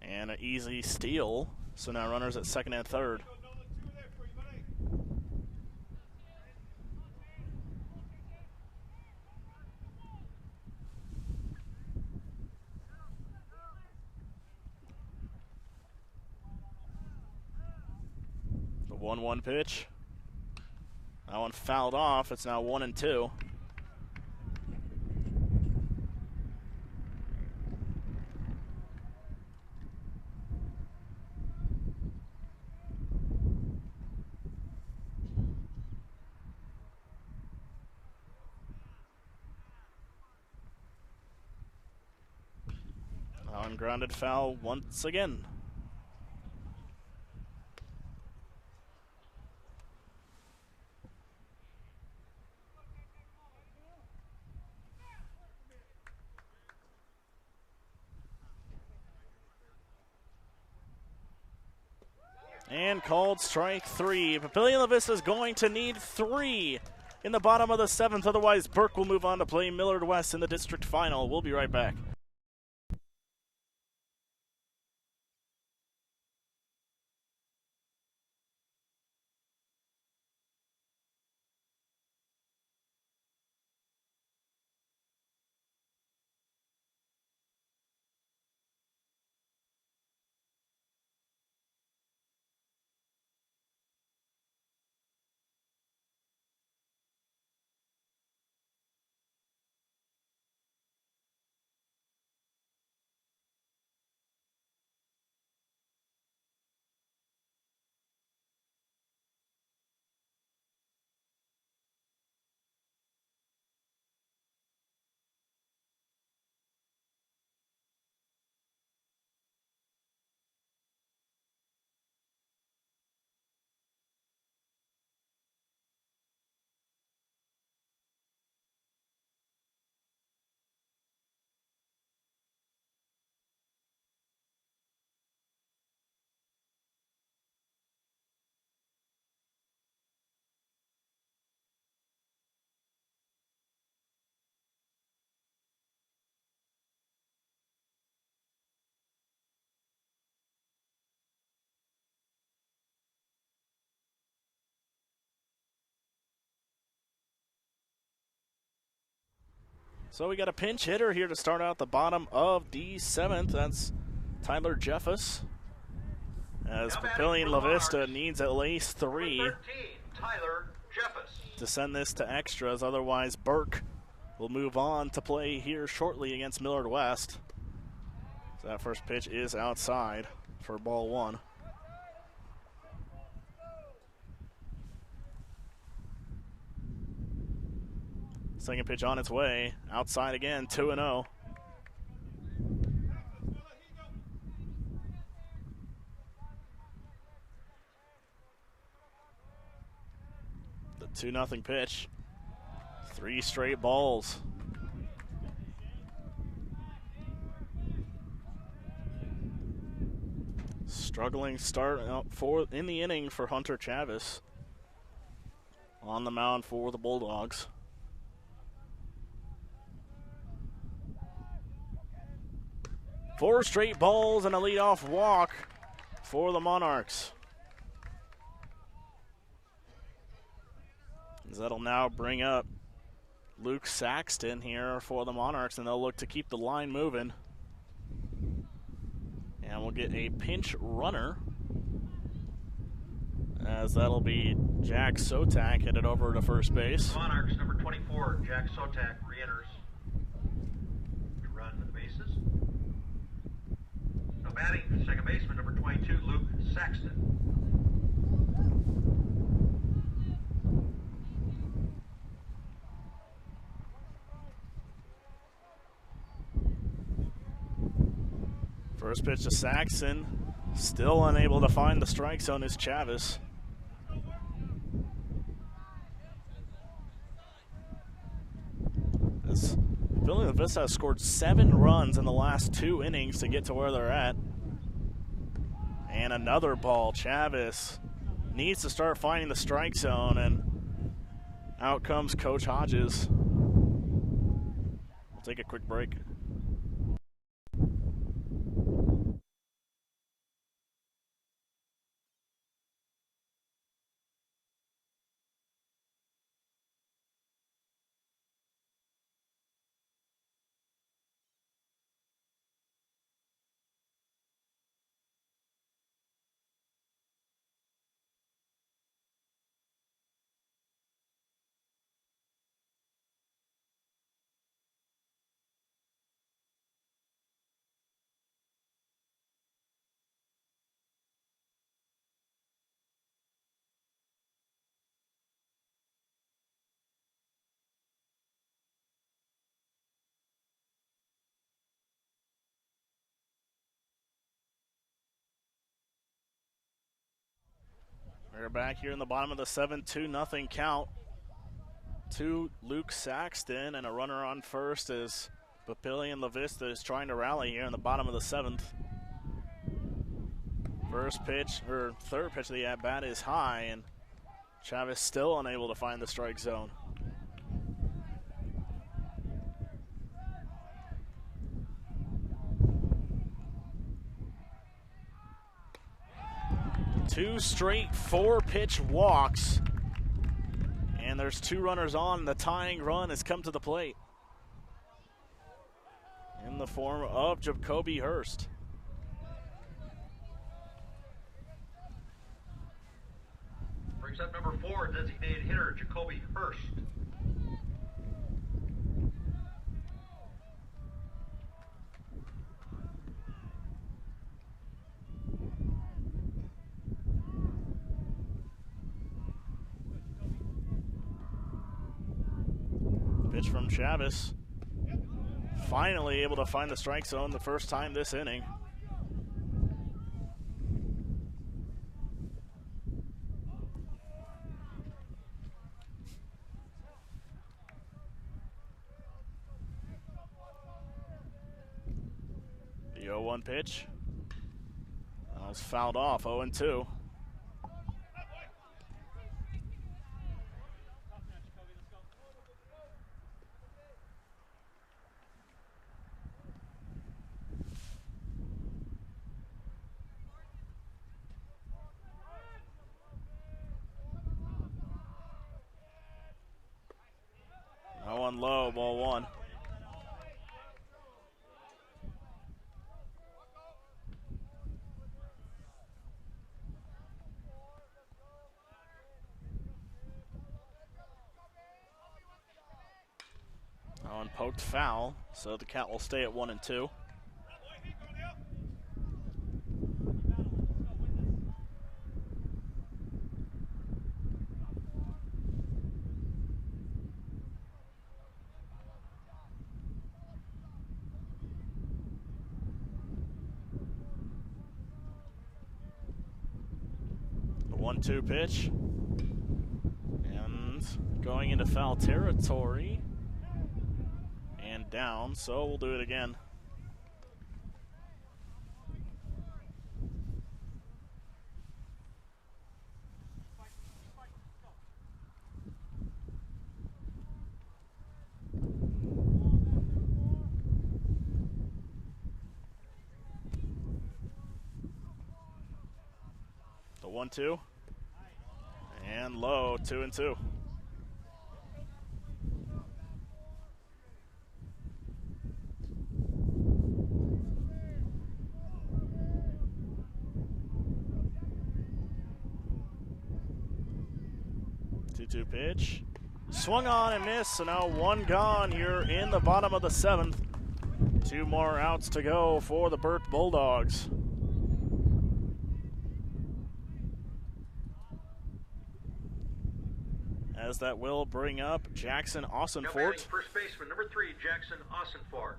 and an easy steal. So now runners at second and third. The 1-1 pitch. That one fouled off. It's now 1-2. Grounded foul once again. And called strike 3. Papillion La Vista is going to need 3 in the bottom of the 7th. Otherwise, Burke will move on to play Millard West in the district final. We'll be right back. So we got a pinch hitter here to start out the bottom of the 7th. That's Tyler Jeffus. As Papillion La Vista needs at least 3 Tyler Jeffus to send this to extras. Otherwise, Burke will move on to play here shortly against Millard West. So that first pitch is outside for ball 1. Second pitch on its way. Outside again, 2-0. The 2-0 pitch. 3 straight balls. Struggling start out in the inning for Hunter Chavis on the mound for the Bulldogs. Four straight balls and a leadoff walk for the Monarchs. That'll now bring up Luke Saxton here for the Monarchs, and they'll look to keep the line moving. And we'll get a pinch runner, as that'll be Jack Sotak headed over to first base. Monarchs, number 24, Jack Sotak, re-enters to run the bases. Now batting, second baseman, number 22, Luke Saxton. First pitch to Saxon, still unable to find the strike zone is Chavis. This Papillion Vista has scored 7 runs in the last 2 innings to get to where they're at. And another ball. Chavis needs to start finding the strike zone, and out comes Coach Hodges. We'll take a quick break. We're back here in the bottom of the 7th, 2-0 count to Luke Saxton, and a runner on first as Papillion Vista is trying to rally here in the bottom of the 7th. First pitch, or third pitch of the at-bat is high, and Chavez still unable to find the strike zone. Two straight 4-pitch walks, and there's 2 runners on. The tying run has come to the plate in the form of Jacoby Hurst. Brings up number 4, designated hitter Jacoby Hurst. Pitch from Chavez. Finally able to find the strike zone the first time this inning. The 0-1 pitch. That was fouled off, 0-2. Low, ball 1. Owen poked foul, so the count will stay at 1-2. The 1-2 pitch. And going into foul territory. And down, so we'll do it again. The 1-2. And low, 2-2. Two pitch. Swung on and missed, so now 1 gone here in the bottom of the 7th. 2 more outs to go for the Burke Bulldogs. As that will bring up Jackson Ossenfort. First baseman, number 3, Jackson Ossenfort.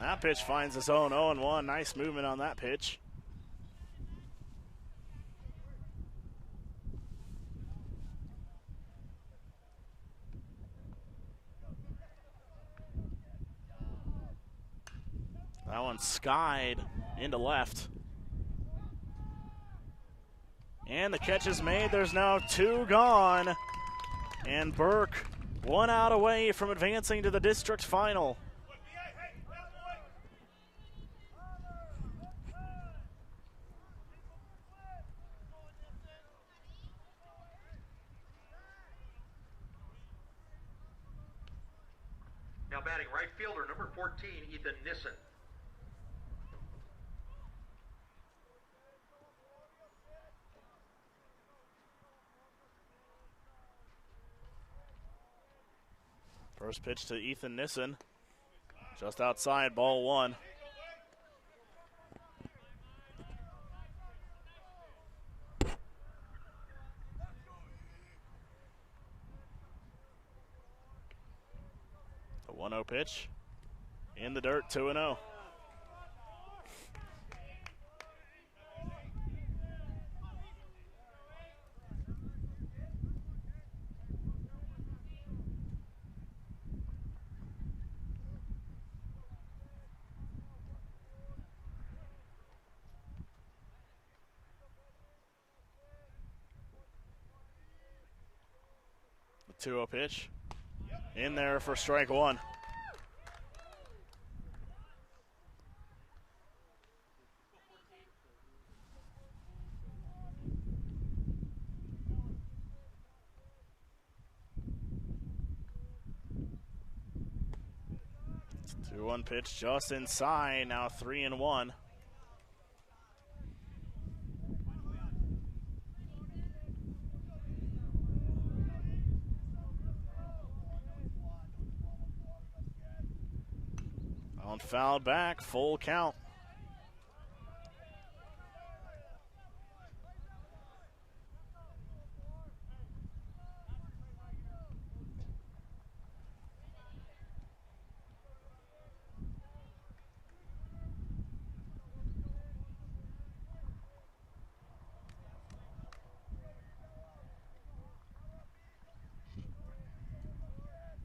That pitch finds his own 0-1. Nice movement on that pitch. That one skied into left. And the catch is made. There's now 2 gone. And Burke 1 out away from advancing to the district final. Now batting right fielder, number 14, Ethan Nissen. First pitch to Ethan Nissen. Just outside, ball 1. 1-0 pitch. In the dirt, 2-0. The 2-0 pitch. In there for strike one. It's 2-1 pitch just inside, now 3-1. Fouled back, full count.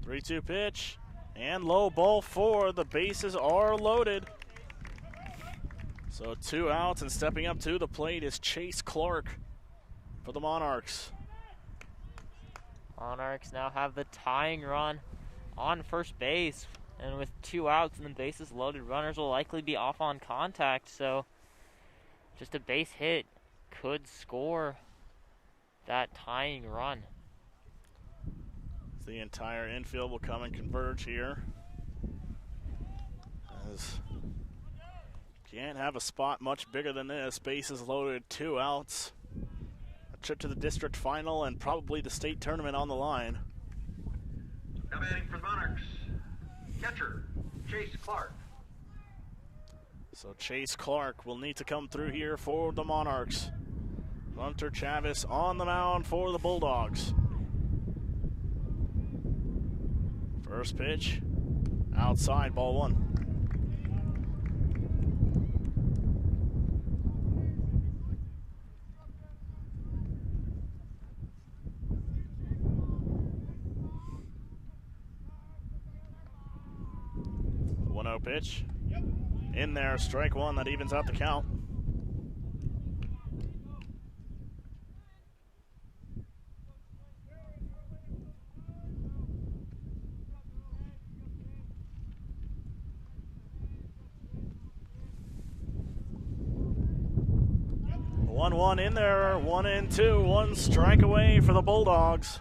Three-two pitch. And low ball four. The bases are loaded. So 2 outs, and stepping up to the plate is Chase Clark for the Monarchs. Monarchs now have the tying run on first base. And with 2 outs and the bases loaded, runners will likely be off on contact. So just a base hit could score that tying run. The entire infield will come and converge here. As can't have a spot much bigger than this. Bases loaded, 2 outs. A trip to the district final and probably the state tournament on the line. Now batting for the Monarchs, catcher Chase Clark. So Chase Clark will need to come through here for the Monarchs. Hunter Chavez on the mound for the Bulldogs. First pitch, outside, ball 1. The 1-0 pitch. In there, strike one, that evens out the count. One in there, 1-2, 1 strike away for the Bulldogs.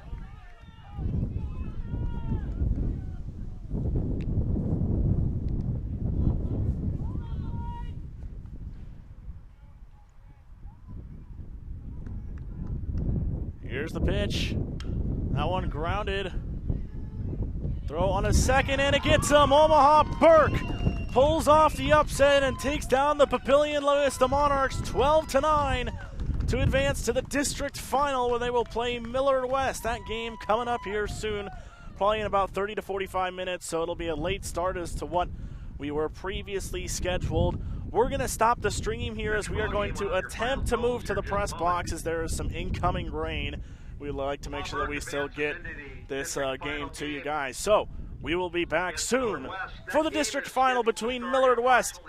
Here's the pitch. That one grounded. Throw on a second, and it gets him. Omaha Burke pulls off the upset and takes down the Papillion Lewis. The Monarchs 12-9 to advance to the district final, where they will play Millard West. That game coming up here soon, probably in about 30 to 45 minutes, so it'll be a late start as to what we were previously scheduled. We're going to stop the stream here as we are going to attempt to move to the press box as there is some incoming rain. We'd like to make sure that we still get this game to you guys. So we will be back soon for the district final between Millard West